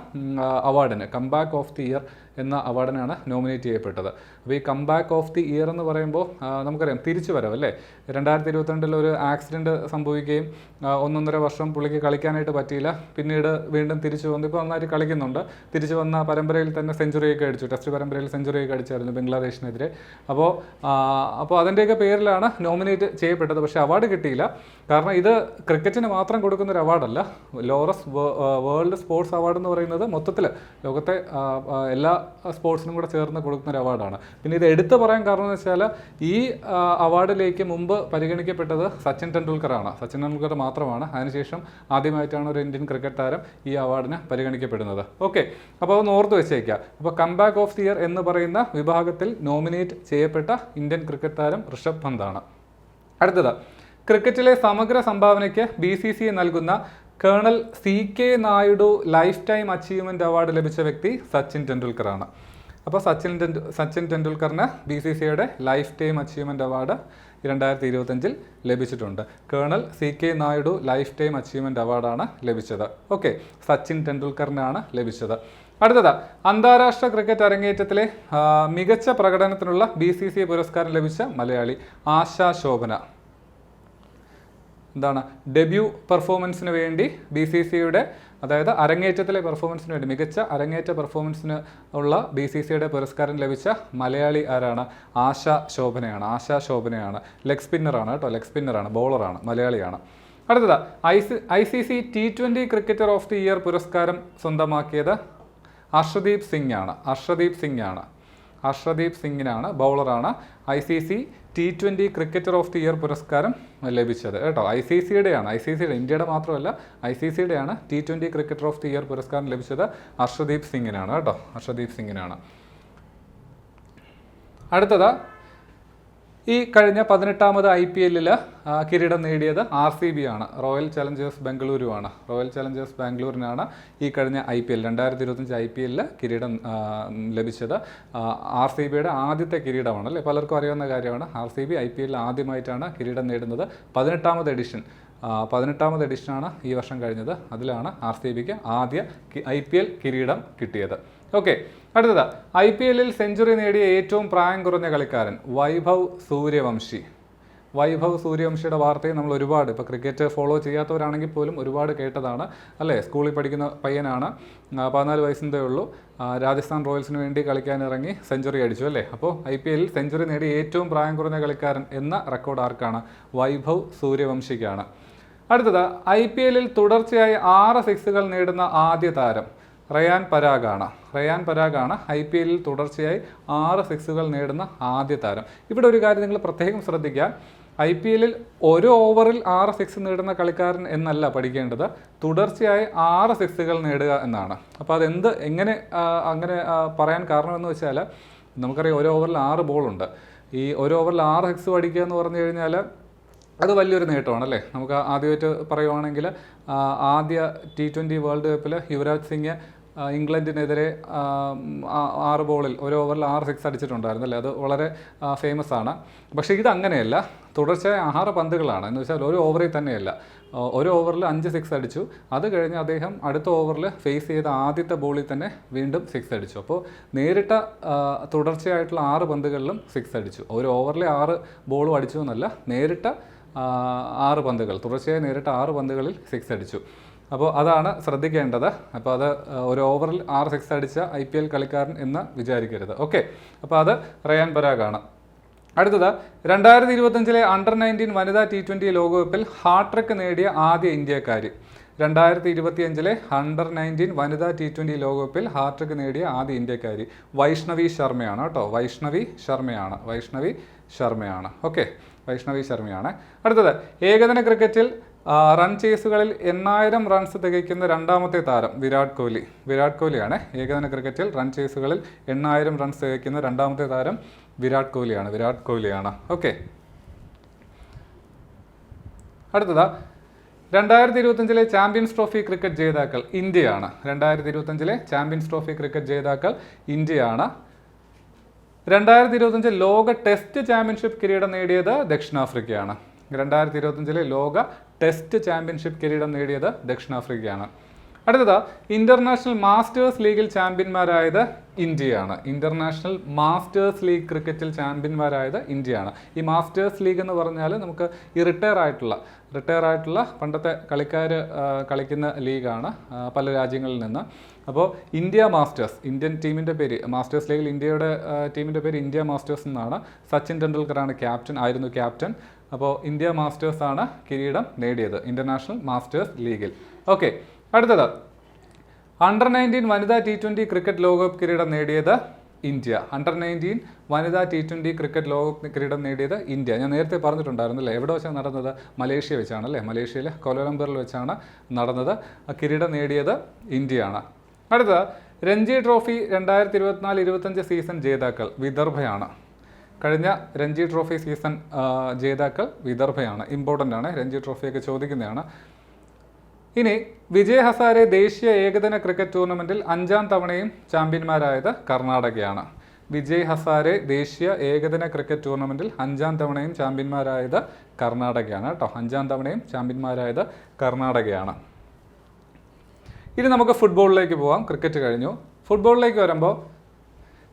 അവാർഡിന്, കംബാക്ക് ഓഫ് ദി ഇയർ എന്ന അവാർഡിനാണ് നോമിനേറ്റ് ചെയ്യപ്പെട്ടത്. അപ്പോൾ ഈ കംബാക്ക് ഓഫ് ദി ഇയർ എന്ന് പറയുമ്പോൾ നമുക്കറിയാം തിരിച്ചു വരവ് അല്ലേ. 2022 ഒരു ആക്സിഡൻറ്റ് സംഭവിക്കുകയും 1.5 വർഷം പുള്ളിക്ക് കളിക്കാനായിട്ട് പറ്റിയില്ല. പിന്നീട് വീണ്ടും തിരിച്ചു വന്നു, ഇപ്പോൾ നന്നായിട്ട് കളിക്കുന്നുണ്ട്. തിരിച്ചു വന്ന പരമ്പരയിൽ തന്നെ സെഞ്ചുറിയൊക്കെ അടിച്ചു, ടെസ്റ്റ് പരമ്പരയിൽ സെഞ്ചുറിയൊക്കെ അടിച്ചായിരുന്നു ബംഗ്ലാദേശിനെതിരെ. അപ്പോൾ അതിൻ്റെയൊക്കെ പേരിലാണ് നോമിനേറ്റ് ചെയ്യപ്പെട്ടത്. പക്ഷേ അവാർഡ് കിട്ടിയില്ല. കാരണം ഇത് ക്രിക്കറ്റിന് മാത്രം കൊടുക്കുന്ന ഒരു അവാർഡല്ല. ലോറസ് വേൾഡ് സ്പോർട്സ് അവാർഡ് എന്ന് പറയുന്നത് മൊത്തത്തിൽ ലോകത്തെ എല്ലാ സ്പോർട്സിനും കൂടെ ചേർന്ന് കൊടുക്കുന്ന ഒരു അവാർഡാണ്. പിന്നെ ഇത് എടുത്തു പറയാൻ കാരണം എന്ന് വെച്ചാൽ ഈ അവാർഡിലേക്ക് മുമ്പ് പരിഗണിക്കപ്പെട്ടത് സച്ചിൻ ടെണ്ടുൽക്കറാണ്. സച്ചിൻ ടെണ്ടുൽക്കർ മാത്രമാണ്. അതിനുശേഷം ആദ്യമായിട്ടാണ് ഒരു ഇന്ത്യൻ ക്രിക്കറ്റ് താരം ഈ അവാർഡിന് പരിഗണിക്കപ്പെടുന്നത്. ഓക്കെ, അപ്പോൾ അതൊന്ന് ഓർത്ത് വെച്ചേക്കുക. അപ്പോൾ കംബാക്ക് ഓഫ് ദി ഇയർ എന്ന് പറയുന്ന വിഭാഗത്തിൽ നോമിനേറ്റ് ചെയ്യപ്പെട്ട ഇന്ത്യൻ ക്രിക്കറ്റ് താരം ഋഷഭ് പന്താണ്. അടുത്തത്, ക്രിക്കറ്റിലെ സമഗ്ര സംഭാവനയ്ക്ക് BCCI നൽകുന്ന colonel CK Naidu life time achievement award ലഭിച്ച വ്യക്തി സച്ചിൻ ടെണ്ടുൽക്കറാണ്. അപ്പോൾ സച്ചിൻ ടെണ്ടുൽക്കറിന് BCCIയുടെ ലൈഫ് ടൈം അച്ചീവ്മെൻറ്റ് അവാർഡ് 2025 ലഭിച്ചിട്ടുണ്ട്. Colonel CK Naidu life time achievement അവാർഡാണ് ലഭിച്ചത്. ഓക്കെ, സച്ചിൻ ടെണ്ടുൽക്കറിനാണ് ലഭിച്ചത്. അടുത്തത്, അന്താരാഷ്ട്ര ക്രിക്കറ്റ് അരങ്ങേറ്റത്തിലെ മികച്ച പ്രകടനത്തിനുള്ള BCCI പുരസ്കാരം ലഭിച്ച മലയാളി ആശാ ശോഭന. എന്താണ്? ഡെബ്യൂ പെർഫോമൻസിന് വേണ്ടി BCCIയുടെ, അതായത് അരങ്ങേറ്റത്തിലെ പെർഫോമൻസിന് വേണ്ടി, മികച്ച അരങ്ങേറ്റ പെർഫോമൻസിന് ഉള്ള BCCIയുടെ പുരസ്കാരം ലഭിച്ച മലയാളി ആരാണ്? ആശാ ശോഭനയാണ്. ലെഗ് സ്പിന്നറാണ് കേട്ടോ, ലെഗ് സ്പിന്നറാണ്, ബോളറാണ്, മലയാളിയാണ്. അടുത്തത്, ICC T20 cricketer of the year പുരസ്കാരം സ്വന്തമാക്കിയത് അർഷദീപ് സിംഗിനാണ്, ബൗളറാണ്. ICC T20 cricketer of the year പുരസ്കാരം ലഭിച്ചത് കേട്ടോ. ICCയുടെ ഇന്ത്യയുടെ മാത്രമല്ല, ICCയുടെയാണ് T20 cricketer of the year പുരസ്കാരം ലഭിച്ചത് അർഷദീപ് സിംഗിനാണ് കേട്ടോ, അർഷദീപ് സിംഗിനാണ്. അടുത്തത്, ഈ കഴിഞ്ഞ 18ാമത് IPL കിരീടം നേടിയത് RCB ആണ്, റോയൽ ചലഞ്ചേഴ്സ് ബാംഗ്ലൂരിനാണ് ഈ കഴിഞ്ഞ IPL 2025 IPL കിരീടം ലഭിച്ചത്. RCBയുടെ ആദ്യത്തെ കിരീടമാണ് അല്ലേ, പലർക്കും അറിയാവുന്ന കാര്യമാണ്. RCB IPL ആദ്യമായിട്ടാണ് കിരീടം നേടുന്നത്. 18ാമത് എഡിഷനാണ് ഈ വർഷം കഴിഞ്ഞത്. അതിലാണ് RCBക്ക് ആദ്യ IPL കിരീടം കിട്ടിയത്. ഓക്കെ, അടുത്തത്, IPLൽ സെഞ്ചുറി നേടിയ ഏറ്റവും പ്രായം കുറഞ്ഞ കളിക്കാരൻ വൈഭവ് സൂര്യവംശിയുടെ വാർത്തയും നമ്മൾ ഒരുപാട്, ഇപ്പോൾ ക്രിക്കറ്റ് ഫോളോ ചെയ്യാത്തവരാണെങ്കിൽ പോലും ഒരുപാട് കേട്ടതാണ് അല്ലേ. സ്കൂളിൽ പഠിക്കുന്ന പയ്യനാണ്, 14 വയസ്സിൻ്റെ ഉള്ളൂ. രാജസ്ഥാൻ റോയൽസിന് വേണ്ടി കളിക്കാൻ ഇറങ്ങി സെഞ്ചുറി അടിച്ചു അല്ലേ. അപ്പോൾ IPLൽ സെഞ്ചുറി നേടിയ ഏറ്റവും പ്രായം കുറഞ്ഞ കളിക്കാരൻ എന്ന റെക്കോർഡ് ആർക്കാണ്? വൈഭവ് സൂര്യവംശിക്കാണ്. അടുത്തത്, IPLൽ തുടർച്ചയായി 6 സിക്സുകൾ നേടുന്ന ആദ്യ താരം റയാൻ പരാഗാണ്. IPLൽ തുടർച്ചയായി 6 സിക്സുകൾ നേടുന്ന ആദ്യ താരം. ഇവിടെ ഒരു കാര്യം നിങ്ങൾ പ്രത്യേകം ശ്രദ്ധിക്കുക, IPLൽ ഒരു ഓവറിൽ 6 സിക്സ് നേടുന്ന കളിക്കാരൻ എന്നല്ല പഠിക്കേണ്ടത്, തുടർച്ചയായി 6 സിക്സുകൾ നേടുക എന്നാണ്. അപ്പോൾ എങ്ങനെ പറയാൻ കാരണമെന്ന് വെച്ചാൽ, നമുക്കറിയാം ഒരു ഓവറിൽ 6 ബോളുണ്ട്. ഈ ഒരു ഓവറിൽ 6 സിക്സ് അടിക്കുക എന്ന് പറഞ്ഞു കഴിഞ്ഞാൽ അത് വലിയൊരു നേട്ടമാണ് അല്ലേ. നമുക്ക് ആദ്യമായിട്ട് പറയുവാണെങ്കിൽ ആദ്യ T20 വേൾഡ് കപ്പിൽ യുവരാജ് സിംഗ് ഇംഗ്ലണ്ടിനെതിരെ 6 ബോളിൽ ഒരു ഓവറിൽ 6 സിക്സ് അടിച്ചിട്ടുണ്ടായിരുന്നു അല്ലേ. അത് വളരെ ഫേമസ് ആണ്. പക്ഷേ ഇത് അങ്ങനെയല്ല, തുടർച്ചയായ 6 പന്തുകളാണ്. എന്ന് വെച്ചാൽ ഒരു ഓവറിൽ തന്നെയല്ല, ഒരു ഓവറിൽ 5 സിക്സ് അടിച്ചു. അത് കഴിഞ്ഞ് അദ്ദേഹം അടുത്ത ഓവറിൽ ഫേസ് ചെയ്ത ആദ്യത്തെ ബോളിൽ തന്നെ വീണ്ടും സിക്സ് അടിച്ചു. അപ്പോൾ നേരിട്ട തുടർച്ചയായിട്ടുള്ള 6 പന്തുകളിലും സിക്സ് അടിച്ചു. ഒരു ഓവറിലെ 6 ബോളും അടിച്ചു എന്നല്ല, നേരിട്ട 6 പന്തുകൾ, തുടർച്ചയായി നേരിട്ട 6 പന്തുകളിൽ സിക്സ് അടിച്ചു. അപ്പോൾ അതാണ് ശ്രദ്ധിക്കേണ്ടത്. അപ്പോൾ അത് ഒരു ഓവറിൽ 6 സിക്സ് അടിച്ച IPL കളിക്കാരൻ എന്ന് വിചാരിക്കരുത്. ഓക്കെ, അപ്പോൾ അത് റയാൻ പരാഗാണ്. അടുത്തത്, 2025 അണ്ടർ 19 വനിതാ T20 ലോകകപ്പിൽ ഹാട്രിക്ക് നേടിയ ആദ്യ ഇന്ത്യക്കാരി. 2025 അണ്ടർ 19 വനിതാ T20 ലോകകപ്പിൽ ഹാട്രിക്ക് നേടിയ ആദ്യ ഇന്ത്യക്കാരി വൈഷ്ണവി ശർമ്മയാണ് കേട്ടോ. വൈഷ്ണവി ശർമ്മയാണ്. ഓക്കെ, വൈഷ്ണവി ശർമ്മയാണ്. അടുത്തത്, ഏകദിന ക്രിക്കറ്റിൽ റൺ ചേസുകളിൽ 8000 റൺസ് തികയ്ക്കുന്ന രണ്ടാമത്തെ താരം വിരാട് കോഹ്ലി. വിരാട് കോഹ്ലിയാണ് ഏകദിന ക്രിക്കറ്റിൽ റൺ ചേസുകളിൽ 8000 റൺസ് തികയ്ക്കുന്ന രണ്ടാമത്തെ താരം വിരാട് കോഹ്ലിയാണ്. ഓക്കെ, അടുത്തതാ 2025 ചാമ്പ്യൻസ് ട്രോഫി ക്രിക്കറ്റ് ജേതാക്കൾ ഇന്ത്യയാണ്. 2025 ചാമ്പ്യൻസ് ട്രോഫി ക്രിക്കറ്റ് ജേതാക്കൾ ഇന്ത്യയാണ്. 2025 ലോക ടെസ്റ്റ് ചാമ്പ്യൻഷിപ്പ് കിരീടം നേടിയത് ദക്ഷിണാഫ്രിക്കയാണ്. 2025 ലോക ടെസ്റ്റ് ചാമ്പ്യൻഷിപ്പ് കിരീടം നേടിയത് ദക്ഷിണാഫ്രിക്കയാണ്. അടുത്തത് ഇന്റർനാഷണൽ മാസ്റ്റേഴ്സ് ലീഗിൽ ചാമ്പ്യന്മാരായത് ഇന്ത്യയാണ്. ഇന്റർനാഷണൽ മാസ്റ്റേഴ്സ് ലീഗ് ക്രിക്കറ്റിൽ ചാമ്പ്യന്മാരായത് ഇന്ത്യയാണ്. ഈ മാസ്റ്റേഴ്സ് ലീഗ് എന്ന് പറഞ്ഞാൽ നമുക്ക് ഈ റിട്ടയർ ആയിട്ടുള്ള പണ്ടത്തെ കളിക്കാർ കളിക്കുന്ന ലീഗാണ് പല രാജ്യങ്ങളിൽ നിന്ന്. അപ്പോൾ ഇന്ത്യൻ ടീമിൻ്റെ പേര് മാസ്റ്റേഴ്സ് ലീഗിൽ ഇന്ത്യയുടെ ടീമിൻ്റെ പേര് ഇന്ത്യ മാസ്റ്റേഴ്സ് എന്നാണ്. സച്ചിൻ ടെണ്ടുൽക്കറാണ് ക്യാപ്റ്റൻ. അപ്പോൾ ഇന്ത്യ മാസ്റ്റേഴ്സ് ആണ് കിരീടം നേടിയത് ഇന്റർനാഷണൽ മാസ്റ്റേഴ്സ് ലീഗിൽ. ഓക്കെ, അടുത്തത് അണ്ടർ-19 വനിതാ T20 ക്രിക്കറ്റ് ലോകകപ്പ് കിരീടം നേടിയത് ഇന്ത്യ. അണ്ടർ-19 വനിതാ T20 ക്രിക്കറ്റ് ലോകകപ്പ് കിരീടം നേടിയത് ഇന്ത്യ. ഞാൻ നേരത്തെ പറഞ്ഞിട്ടുണ്ടായിരുന്നു അല്ലേ, എവിടെ വെച്ചാണ് നടന്നത്? മലേഷ്യ വെച്ചാണ് അല്ലേ, മലേഷ്യയിലെ കോലാലംപൂരിൽ വെച്ചാണ് നടന്നത്. കിരീടം നേടിയത് ഇന്ത്യയാണ്. അടുത്ത രഞ്ജി ട്രോഫി 2024-25 സീസൺ ജേതാക്കൾ വിദർഭയാണ്. കഴിഞ്ഞ രഞ്ജി ട്രോഫി സീസൺ ജേതാക്കൾ വിദർഭയാണ്. ഇമ്പോർട്ടൻ്റ് ആണ്, രഞ്ജി ട്രോഫിയൊക്കെ ചോദിക്കുന്നതാണ്. ഇനി വിജയ് ഹസാരെ ദേശീയ ഏകദിന ക്രിക്കറ്റ് ടൂർണമെൻറ്റിൽ 5ാം തവണയും ചാമ്പ്യന്മാരായത് കർണാടകയാണ്. വിജയ് ഹസാരെ ദേശീയ ഏകദിന ക്രിക്കറ്റ് ടൂർണമെൻറ്റിൽ 5ാം തവണയും ചാമ്പ്യന്മാരായത് കർണാടകയാണ് കേട്ടോ. 5ാം തവണയും ചാമ്പ്യന്മാരായത് കർണാടകയാണ്. ഇനി നമുക്ക് ഫുട്ബോളിലേക്ക് പോകാം. ക്രിക്കറ്റ് കഴിഞ്ഞു. ഫുട്ബോളിലേക്ക് വരുമ്പോൾ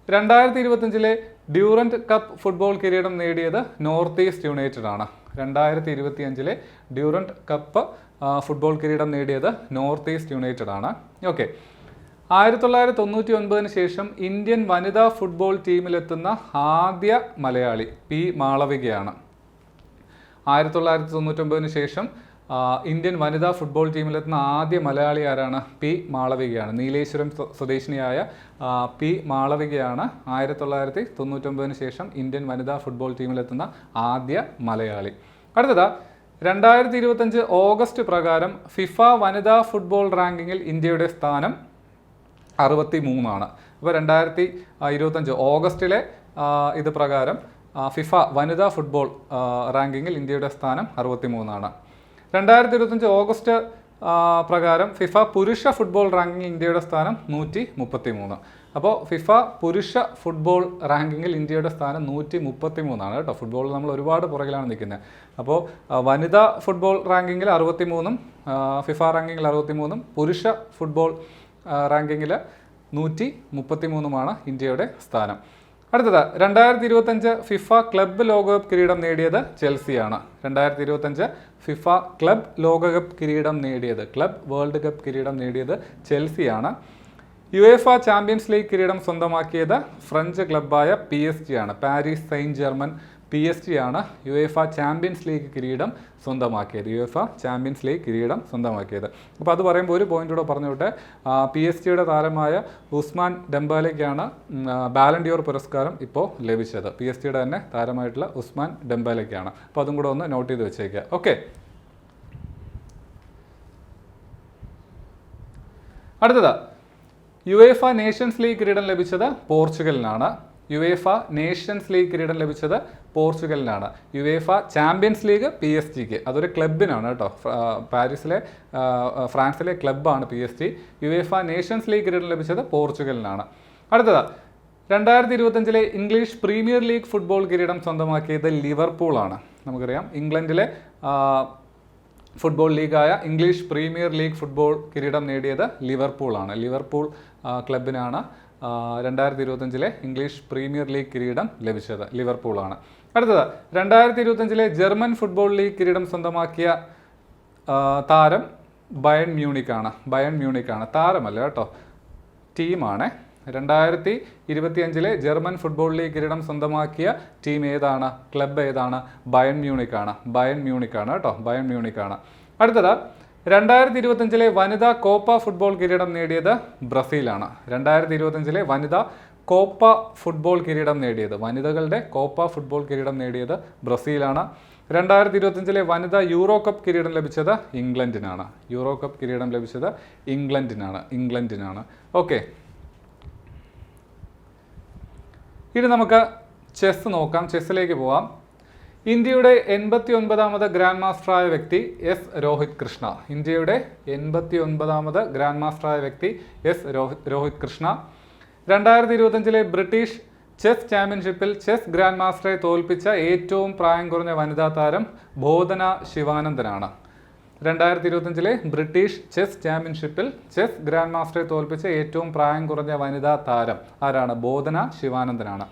2025 ഡ്യൂറന്റ് കപ്പ് ഫുട്ബോൾ കിരീടം നേടിയത് നോർത്ത് ഈസ്റ്റ് യുണൈറ്റഡ് ആണ്. 2025 ഡ്യൂറന്റ് കപ്പ് ഫുട്ബോൾ കിരീടം നേടിയത് നോർത്ത് ഈസ്റ്റ് യുണൈറ്റഡ് ആണ്. ഓക്കെ, 1999 ശേഷം ഇന്ത്യൻ വനിതാ ഫുട്ബോൾ ടീമിലെത്തുന്ന ആദ്യ മലയാളി പി മാളവികയാണ്. 1999 ശേഷം ഇന്ത്യൻ വനിതാ ഫുട്ബോൾ ടീമിലെത്തുന്ന ആദ്യ മലയാളി ആരാണ്? പി മാളവികയാണ്. നീലേശ്വരം സ്വദേശിനിയായ പി മാളവികയാണ് 1999 ശേഷം ഇന്ത്യൻ വനിതാ ഫുട്ബോൾ ടീമിലെത്തുന്ന ആദ്യ മലയാളി. അടുത്തത് 2025 ഓഗസ്റ്റ് പ്രകാരം ഫിഫ വനിതാ ഫുട്ബോൾ റാങ്കിങ്ങിൽ ഇന്ത്യയുടെ സ്ഥാനം 63ആണ്. അപ്പോൾ 2025 ഓഗസ്റ്റിലെ ഇത് പ്രകാരം ഫിഫ വനിതാ ഫുട്ബോൾ റാങ്കിങ്ങിൽ ഇന്ത്യയുടെ സ്ഥാനം 63ആണ്. 2025 ഓഗസ്റ്റ് പ്രകാരം ഫിഫ പുരുഷ ഫുട്ബോൾ റാങ്കിങ്ങിൽ ഇന്ത്യയുടെ സ്ഥാനം 133. അപ്പോൾ ഫിഫ പുരുഷ ഫുട്ബോൾ റാങ്കിങ്ങിൽ ഇന്ത്യയുടെ സ്ഥാനം 133ആണ് കേട്ടോ. ഫുട്ബോളിൽ നമ്മൾ ഒരുപാട് പുറകിലാണ് നിൽക്കുന്നത്. അപ്പോൾ വനിതാ ഫുട്ബോൾ റാങ്കിങ്ങിൽ 63, ഫിഫ റാങ്കിങ്ങിൽ 63, പുരുഷ ഫുട്ബോൾ റാങ്കിങ്ങിൽ 133 ഇന്ത്യയുടെ സ്ഥാനം. അടുത്തത് 2025 ഫിഫ ക്ലബ്ബ് ലോകകപ്പ് കിരീടം നേടിയത് ചെൽസിയാണ്. 2025 ഫിഫ ക്ലബ് ലോകകപ്പ് കിരീടം നേടിയത്, ക്ലബ് വേൾഡ് കപ്പ് കിരീടം നേടിയത് ചെൽസിയാണ്. യുവേഫ ചാമ്പ്യൻസ് ലീഗ് കിരീടം സ്വന്തമാക്കിയത് ഫ്രഞ്ച് ക്ലബ്ബായ PSG ആണ്. പാരീസ് സെയിന്റ് ജർമ്മൻ PSG ആണ് യുവേഫ ചാമ്പ്യൻസ് ലീഗ് കിരീടം സ്വന്തമാക്കിയത്. അപ്പോൾ അത് പറയുമ്പോൾ ഒരു പോയിന്റ് കൂടെ പറഞ്ഞുവിട്ടെ. PSG താരമായ ഉസ്മാൻ ഡെംബാലയ്ക്കാണ് ബാലൻ ഡിയോർ പുരസ്കാരം ഇപ്പോൾ ലഭിച്ചത്. PSG തന്നെ താരമായിട്ടുള്ള ഉസ്മാൻ ഡെംബാലയ്ക്കാണ്. അപ്പോൾ അതും കൂടെ ഒന്ന് നോട്ട് ചെയ്ത് വെച്ചേക്കുക. ഓക്കെ, അടുത്തത് യുവേഫ നേഷൻസ് ലീഗ് കിരീടം ലഭിച്ചത് പോർച്ചുഗലിനാണ്. യുവേഫ നേഷൻസ് ലീഗ് കിരീടം ലഭിച്ചത് പോർച്ചുഗലിനാണ്. യുവേഫ ചാമ്പ്യൻസ് ലീഗ് PSG, അതൊരു ക്ലബിനാണ് കേട്ടോ. ഫ്രാൻസിലെ ക്ലബ്ബാണ് PSG. യുവേഫ നേഷൻസ് ലീഗ് കിരീടം ലഭിച്ചത് പോർച്ചുഗലിനാണ്. അടുത്തത് 2025 ഇംഗ്ലീഷ് പ്രീമിയർ ലീഗ് ഫുട്ബോൾ കിരീടം സ്വന്തമാക്കിയത് ലിവർപൂളാണ്. നമുക്കറിയാം ഇംഗ്ലണ്ടിലെ ഫുട്ബോൾ ലീഗായ ഇംഗ്ലീഷ് പ്രീമിയർ ലീഗ് ഫുട്ബോൾ കിരീടം നേടിയത് ലിവർപൂളാണ്. ലിവർപൂൾ ക്ലബിനാണ് 2025 ഇംഗ്ലീഷ് പ്രീമിയർ ലീഗ് കിരീടം ലഭിച്ചത്. ലിവർപൂളാണ്. അടുത്തത് 2025 ജർമ്മൻ ഫുട്ബോൾ ലീഗ് കിരീടം സ്വന്തമാക്കിയ താരം ബയൺ മ്യൂണിക്കാണ്. താരമല്ല കേട്ടോ, ടീമാണ്. 2025 ജർമ്മൻ ഫുട്ബോൾ ലീഗ് കിരീടം സ്വന്തമാക്കിയ ടീം ഏതാണ്? ക്ലബ്ബ് ഏതാണ്? ബയൺ മ്യൂണിക്കാണ് കേട്ടോ. ബയൺ മ്യൂണിക്കാണ്. അടുത്തത് 2025 വനിതാ കോപ്പ ഫുട്ബോൾ കിരീടം നേടിയത് ബ്രസീലാണ്. 2025 വനിതാ കോപ്പ ഫുട്ബോൾ കിരീടം നേടിയത്, വനിതകളുടെ കോപ്പ ഫുട്ബോൾ കിരീടം നേടിയത് ബ്രസീലാണ്. 2025 വനിതാ യൂറോ കപ്പ് കിരീടം ലഭിച്ചത് ഇംഗ്ലണ്ടിനാണ്. യൂറോ കപ്പ് കിരീടം ലഭിച്ചത് ഇംഗ്ലണ്ടിനാണ്. ഓക്കെ, ഇനി നമുക്ക് ചെസ് നോക്കാം. ചെസ്സിലേക്ക് പോവാം. ഇന്ത്യയുടെ 89ാമത് ഗ്രാൻഡ് മാസ്റ്ററായ വ്യക്തി എസ് രോഹിത് കൃഷ്ണ. ഇന്ത്യയുടെ 89ാമത് ഗ്രാൻഡ് മാസ്റ്ററായ വ്യക്തി S Rohit Krishna. 2025 British chess ചാമ്പ്യൻഷിപ്പിൽ ചെസ് ഗ്രാൻഡ് മാസ്റ്ററെ തോൽപ്പിച്ച ഏറ്റവും പ്രായം കുറഞ്ഞ വനിതാ താരം ബോധന ശിവാനന്ദനാണ്. 2025 ബ്രിട്ടീഷ് ചെസ് ചാമ്പ്യൻഷിപ്പിൽ ചെസ് ഗ്രാൻഡ് മാസ്റ്ററെ തോൽപ്പിച്ച ഏറ്റവും പ്രായം കുറഞ്ഞ വനിതാ താരം ആരാണ്? ബോധന ശിവാനന്ദനാണ്.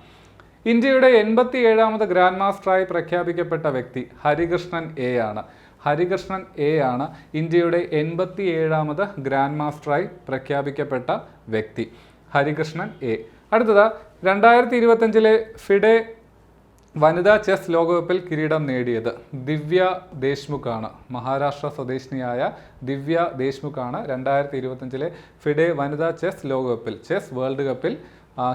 ഇന്ത്യയുടെ 87ാമത് ഗ്രാൻഡ് മാസ്റ്ററായി പ്രഖ്യാപിക്കപ്പെട്ട വ്യക്തി ഹരികൃഷ്ണൻ എ ആണ്. ഹരികൃഷ്ണൻ എ ആണ് ഇന്ത്യയുടെ 87ാമത് ഗ്രാൻഡ് മാസ്റ്ററായി പ്രഖ്യാപിക്കപ്പെട്ട വ്യക്തി, ഹരികൃഷ്ണൻ എ. അടുത്തത് 2025 ഫിഡെ വനിതാ ചെസ് ലോകകപ്പിൽ കിരീടം നേടിയത് ദിവ്യ ദേശ്മുഖ് ആണ്. മഹാരാഷ്ട്ര സ്വദേശിനിയായ ദിവ്യ ദേശ്മുഖ് ആണ് 2025 ഫിഡെ വനിതാ ചെസ് ലോകകപ്പിൽ, ചെസ് വേൾഡ് കപ്പിൽ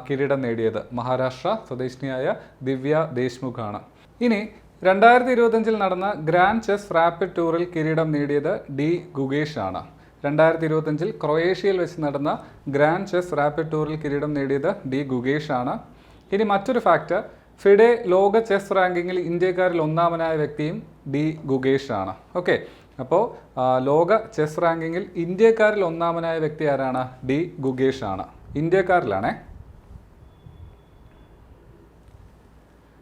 കിരീടം നേടിയത്. മഹാരാഷ്ട്ര സ്വദേശിനിയായ ദിവ്യ ദേശ്മുഖ് ആണ്. ഇനി 2025 നടന്ന ഗ്രാൻഡ് ചെസ് റാപ്പിഡ് ടൂറിൽ കിരീടം നേടിയത് ഡി ഗുഗേഷ് ആണ്. 2025 ക്രൊയേഷ്യയിൽ വെച്ച് നടന്ന ഗ്രാൻഡ് ചെസ് റാപ്പിഡ് ടൂറിൽ കിരീടം നേടിയത് ഡി ഗുഗേഷ് ആണ്. ഇനി മറ്റൊരു ഫാക്റ്റ്, ഫിഡെ ലോക ചെസ് റാങ്കിങ്ങിൽ ഇന്ത്യക്കാരിൽ ഒന്നാമനായ വ്യക്തിയും ഡി ഗുഗേഷ് ആണ്. ഓക്കെ, അപ്പോൾ ലോക ചെസ് റാങ്കിങ്ങിൽ ഇന്ത്യക്കാരിൽ ഒന്നാമനായ വ്യക്തി ആരാണ്? ഡി ഗുഗേഷ് ആണ്. ഇന്ത്യക്കാരിലാണേ.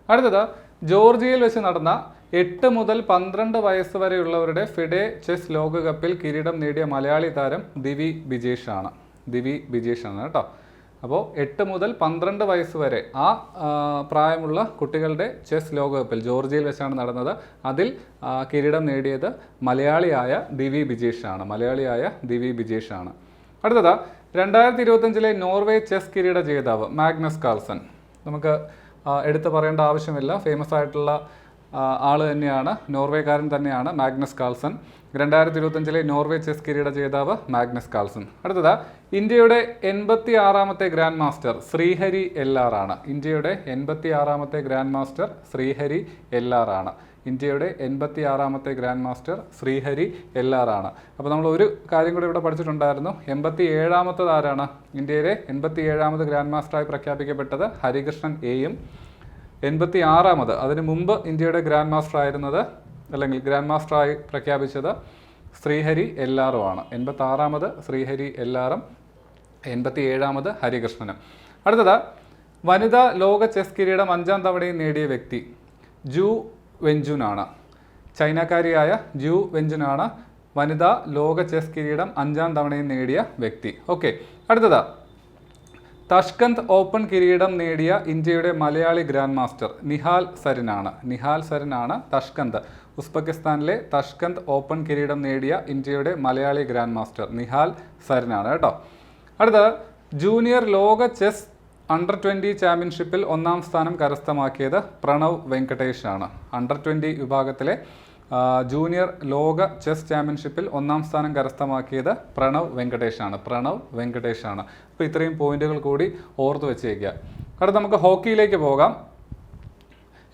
അടുത്തത് ജോർജിയയിൽ വെച്ച് നടന്ന 8 മുതൽ 12 വയസ്സ് വരെയുള്ളവരുടെ ഫിഡെ ചെസ് ലോകകപ്പിൽ കിരീടം നേടിയ മലയാളി താരം ദിവി ബിജേഷ് ആണ്. ദിവി ബിജേഷ് ആണ് കേട്ടോ. അപ്പോൾ 8 മുതൽ 12 വയസ്സ് വരെ ആ പ്രായമുള്ള കുട്ടികളുടെ ചെസ് ലോകകപ്പിൽ ജോർജിയയിൽ വെച്ചാണ് നടന്നത്. അതിൽ കിരീടം നേടിയത് മലയാളിയായ ദിവി ബിജേഷ് ആണ്. മലയാളിയായ ദിവി ബിജേഷ് ആണ്. അടുത്തത് 2025 നോർവേ ചെസ് കിരീട ജേതാവ് മാഗ്നസ് കാൾസൺ. നമുക്ക് എടുത്തു പറയേണ്ട ആവശ്യമില്ല, ഫേമസ് ആയിട്ടുള്ള ആൾ തന്നെയാണ്, നോർവേക്കാരൻ തന്നെയാണ് മാഗ്നസ് കാൾസൺ. 2025 നോർവേ ചെസ് കിരീട ജേതാവ് മാഗ്നസ് കാൾസൺ. അടുത്തത് ഇന്ത്യയുടെ 86ാമത്തെ ഗ്രാൻഡ് മാസ്റ്റർ ശ്രീഹരി LR ആണ്. ഇന്ത്യയുടെ 86ാമത്തെ ഗ്രാൻഡ് മാസ്റ്റർ ശ്രീഹരി LR ആണ്. ഇന്ത്യയുടെ 86ാമത്തെ ഗ്രാൻഡ് മാസ്റ്റർ ശ്രീഹരി LR ആണ്. അപ്പോൾ നമ്മൾ ഒരു കാര്യം കൂടി ഇവിടെ പഠിച്ചിട്ടുണ്ടായിരുന്നു. 87ാമത്തത് ആരാണ്? ഇന്ത്യയിലെ 87ാമത് ഗ്രാൻഡ് മാസ്റ്ററായി പ്രഖ്യാപിക്കപ്പെട്ടത് ഹരികൃഷ്ണൻ എയും 86ാമത്, അതിന് മുമ്പ് ഇന്ത്യയുടെ ഗ്രാൻഡ് മാസ്റ്റർ ആയിരുന്നത് അല്ലെങ്കിൽ ഗ്രാൻഡ് മാസ്റ്ററായി പ്രഖ്യാപിച്ചത് ശ്രീഹരി LRഉം ആണ്. 86ാമത് ശ്രീഹരി LRഉം 87ാമത് ഹരികൃഷ്ണനും. അടുത്തത് വനിതാ ലോക ചെസ് കിരീടം 5ാം തവണയും നേടിയ വ്യക്തി ജു വെഞ്ചുൻ ആണ്. ചൈനക്കാരിയായ ജു വെഞ്ചുൻ ആണ് വനിതാ ലോക ചെസ് കിരീടം 5ാം തവണയും നേടിയ വ്യക്തി. ഓക്കെ, അടുത്തത് തഷ്കന്ത് ഓപ്പൺ കിരീടം നേടിയ ഇന്ത്യയുടെ മലയാളി ഗ്രാൻഡ് മാസ്റ്റർ നിഹാൽ സരിനാണ്. നിഹാൽ സരിനാണ് തഷ്കന്ത്, ഉസ്ബെക്കിസ്ഥാനിലെ തഷ്കന്ത് ഓപ്പൺ കിരീടം നേടിയ ഇന്ത്യയുടെ മലയാളി ഗ്രാൻഡ് മാസ്റ്റർ നിഹാൽ സരിനാണ് കേട്ടോ. അടുത്തത് ജൂനിയർ ലോക ചെസ് അണ്ടർ 20 ചാമ്പ്യൻഷിപ്പിൽ 1ാം സ്ഥാനം കരസ്ഥമാക്കിയത് പ്രണവ് വെങ്കടേഷ് ആണ്. അണ്ടർ 20 വിഭാഗത്തിലെ ജൂനിയർ ലോക ചെസ് ചാമ്പ്യൻഷിപ്പിൽ 1ാം സ്ഥാനം കരസ്ഥമാക്കിയത് പ്രണവ് വെങ്കടേഷ് ആണ്. പ്രണവ് വെങ്കടേഷ് ആണ്. അപ്പോൾ ഇത്രയും പോയിന്റുകൾ കൂടി ഓർത്ത് വെച്ചേക്കുക. അടുത്ത നമുക്ക് ഹോക്കിയിലേക്ക് പോകാം.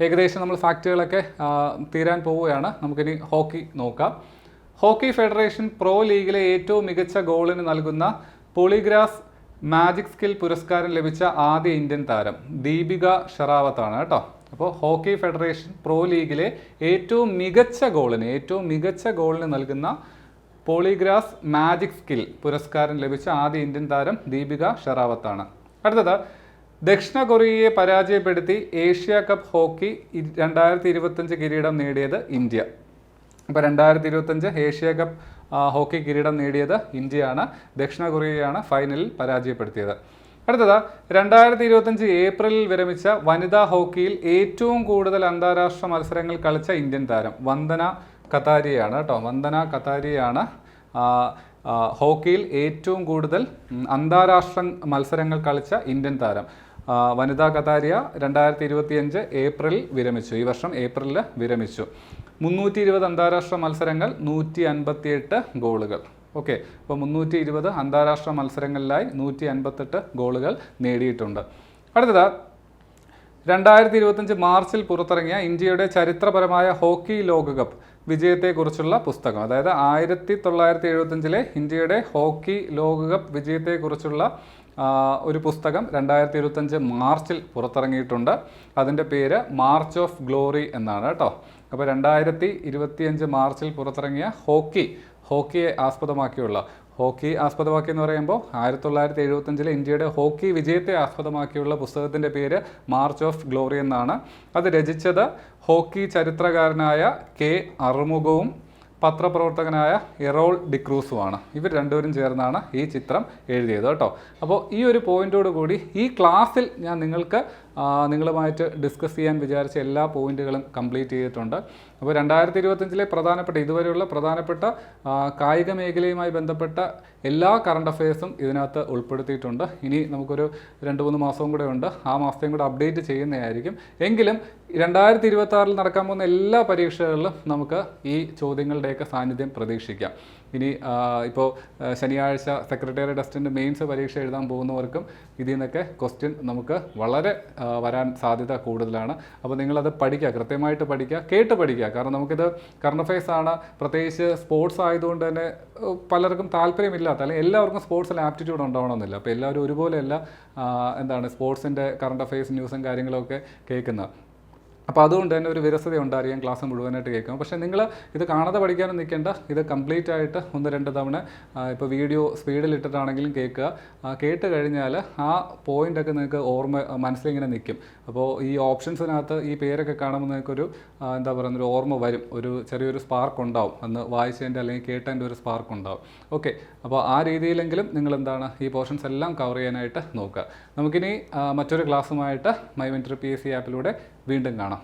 ഏകദേശം നമ്മൾ ഫാക്റ്റുകളൊക്കെ തീരാൻ പോവുകയാണ്. നമുക്കിനി ഹോക്കി നോക്കാം. ഹോക്കി ഫെഡറേഷൻ പ്രോ ലീഗിലെ ഏറ്റവും മികച്ച ഗോളിന് നൽകുന്ന പോളിഗ്രാസ് മാജിക് സ്കിൽ പുരസ്കാരം ലഭിച്ച ആദ്യ ഇന്ത്യൻ താരം ദീപിക ഷെറാവത്താണ് കേട്ടോ. അപ്പോൾ ഹോക്കി ഫെഡറേഷൻ പ്രോ ലീഗിലെ ഏറ്റവും മികച്ച ഗോളിന് നൽകുന്ന പോളിഗ്രാസ് മാജിക് സ്കിൽ പുരസ്കാരം ലഭിച്ച ആദ്യ ഇന്ത്യൻ താരം ദീപിക ഷെറാവത്താണ്. അടുത്തത് ദക്ഷിണ കൊറിയയെ പരാജയപ്പെടുത്തി ഏഷ്യ കപ്പ് ഹോക്കി 2025 കിരീടം നേടിയത് ഇന്ത്യ. അപ്പോൾ 2025 ഏഷ്യ കപ്പ് ഹോക്കി കിരീടം നേടിയത് ഇന്ത്യയാണ്. ദക്ഷിണ കൊറിയയാണ് ഫൈനലിൽ പരാജയപ്പെടുത്തിയത്. അടുത്തത് 2025 ഏപ്രിലിൽ വിരമിച്ച വനിതാ ഹോക്കിയിൽ ഏറ്റവും കൂടുതൽ അന്താരാഷ്ട്ര മത്സരങ്ങൾ കളിച്ച ഇന്ത്യൻ താരം വന്ദന കതാരിയാണ് കേട്ടോ. വന്ദന കതാരിയാണ് ഹോക്കിയിൽ ഏറ്റവും കൂടുതൽ അന്താരാഷ്ട്ര മത്സരങ്ങൾ കളിച്ച ഇന്ത്യൻ താരം. വനിതാ കതാരിയ 2025 ഏപ്രിലിൽ വിരമിച്ചു. ഈ വർഷം ഏപ്രിലിൽ വിരമിച്ചു. 320 അന്താരാഷ്ട്ര മത്സരങ്ങൾ, 158 ഗോളുകൾ. ഓക്കെ, അപ്പോൾ 320 അന്താരാഷ്ട്ര മത്സരങ്ങളിലായി 158 ഗോളുകൾ നേടിയിട്ടുണ്ട്. അടുത്തത് 2025 മാർച്ചിൽ പുറത്തിറങ്ങിയ ഇന്ത്യയുടെ ചരിത്രപരമായ ഹോക്കി ലോകകപ്പ് വിജയത്തെക്കുറിച്ചുള്ള പുസ്തകം. അതായത് 1975 ഇന്ത്യയുടെ ഹോക്കി ലോകകപ്പ് വിജയത്തെക്കുറിച്ചുള്ള ഒരു പുസ്തകം 2025 മാർച്ചിൽ പുറത്തിറങ്ങിയിട്ടുണ്ട്. അതിൻ്റെ പേര് മാർച്ച് ഓഫ് ഗ്ലോറി എന്നാണ് കേട്ടോ. അപ്പോൾ 2025 മാർച്ചിൽ പുറത്തിറങ്ങിയ ഹോക്കിയെ ആസ്പദമാക്കി എന്ന് പറയുമ്പോൾ 1975 ഇന്ത്യയുടെ ഹോക്കി വിജയത്തെ ആസ്പദമാക്കിയുള്ള പുസ്തകത്തിൻ്റെ പേര് മാർച്ച് ഓഫ് ഗ്ലോറി എന്നാണ്. അത് രചിച്ചത് ഹോക്കി ചരിത്രകാരനായ കെ അറുമുഖവും പത്രപ്രവർത്തകനായ എറോൾ ഡിക്രൂസുമാണ്. ഇവർ രണ്ടുപേരും ചേർന്നാണ് ഈ ചിത്രം എഴുതിയത് കേട്ടോ. അപ്പോൾ ഈ ഒരു പോയിന്റോട് കൂടി ഈ ക്ലാസ്സിൽ ഞാൻ നിങ്ങളുമായിട്ട് ഡിസ്കസ് ചെയ്യാൻ വിചാരിച്ച എല്ലാ പോയിന്റുകളും കംപ്ലീറ്റ് ചെയ്തിട്ടുണ്ട്. അപ്പോൾ 2025 ഇതുവരെയുള്ള പ്രധാനപ്പെട്ട കായിക മേഖലയുമായി ബന്ധപ്പെട്ട എല്ലാ കറണ്ട് അഫയേഴ്സും ഇതിനകത്ത് ഉൾപ്പെടുത്തിയിട്ടുണ്ട്. ഇനി നമുക്കൊരു 2-3 മാസവും കൂടെ ഉണ്ട്. ആ മാസത്തെയും കൂടെ അപ്ഡേറ്റ് ചെയ്യുന്നതായിരിക്കും. എങ്കിലും 2026 നടക്കാൻ പോകുന്ന എല്ലാ പരീക്ഷകളിലും നമുക്ക് ഈ ചോദ്യങ്ങളുടെയൊക്കെ സാന്നിധ്യം പ്രതീക്ഷിക്കാം. ഇനി ഇപ്പോൾ ശനിയാഴ്ച സെക്രട്ടേറിയറ്റ് അസിസ്റ്റൻ്റ് മെയിൻസ് പരീക്ഷ എഴുതാൻ പോകുന്നവർക്കും ഇതിൽ നിന്നൊക്കെ ക്വസ്റ്റ്യൻ നമുക്ക് വളരെ വരാൻ സാധ്യത കൂടുതലാണ്. അപ്പോൾ നിങ്ങളത് പഠിക്കുക, കൃത്യമായിട്ട് പഠിക്കുക, കേട്ട് പഠിക്കുക. കാരണം നമുക്കിത് കറണ്ട് അഫയേഴ്സ് ആണ്, പ്രത്യേകിച്ച് സ്പോർട്സ് ആയതുകൊണ്ട് തന്നെ പലർക്കും താല്പര്യമില്ലാത്ത, അല്ലെങ്കിൽ എല്ലാവർക്കും സ്പോർട്സിൽ ആപ്റ്റിറ്റ്യൂഡ് ഉണ്ടാവണമെന്നില്ല. അപ്പോൾ എല്ലാവരും ഒരുപോലെയല്ല സ്പോർട്സിൻ്റെ കറണ്ട് അഫയേഴ്സ് ന്യൂസും കാര്യങ്ങളൊക്കെ കേൾക്കുന്നത്. അപ്പോൾ അതുകൊണ്ട് തന്നെ ഒരു വിരസത ഉണ്ടായിരിക്കും ക്ലാസ് മുഴുവനായിട്ട് കേൾക്കും. പക്ഷേ നിങ്ങൾ ഇത് കാണാതെ പഠിക്കാനും നിൽക്കേണ്ട, ഇത് കംപ്ലീറ്റ് ആയിട്ട് 1-2 തവണ ഇപ്പോൾ വീഡിയോ സ്പീഡിലിട്ടിട്ടാണെങ്കിലും കേൾക്കുക. കേട്ട് കഴിഞ്ഞാൽ ആ പോയിൻ്റൊക്കെ നിങ്ങൾക്ക് മനസ്സിലിങ്ങനെ നിൽക്കും. അപ്പോൾ ഈ ഓപ്ഷൻസിനകത്ത് ഈ പേരൊക്കെ കാണുമ്പോൾ നിങ്ങൾക്കൊരു ഒരു ഓർമ്മ വരും, ഒരു ചെറിയൊരു സ്പാർക്ക് ഉണ്ടാവും, അന്ന് വായിച്ചതിൻ്റെ അല്ലെങ്കിൽ കേട്ടതിൻ്റെ ഒരു സ്പാർക്ക് ഉണ്ടാവും. ഓക്കെ, അപ്പോൾ ആ രീതിയിലെങ്കിലും നിങ്ങൾ ഈ പോർഷൻസ് എല്ലാം കവർ ചെയ്യാനായിട്ട് നോക്കുക. നമുക്കിനി മറ്റൊരു ക്ലാസ്സുമായിട്ട് മൈ മെൻറ്റർ PSC ആപ്പിലൂടെ വീണ്ടും കാണാം.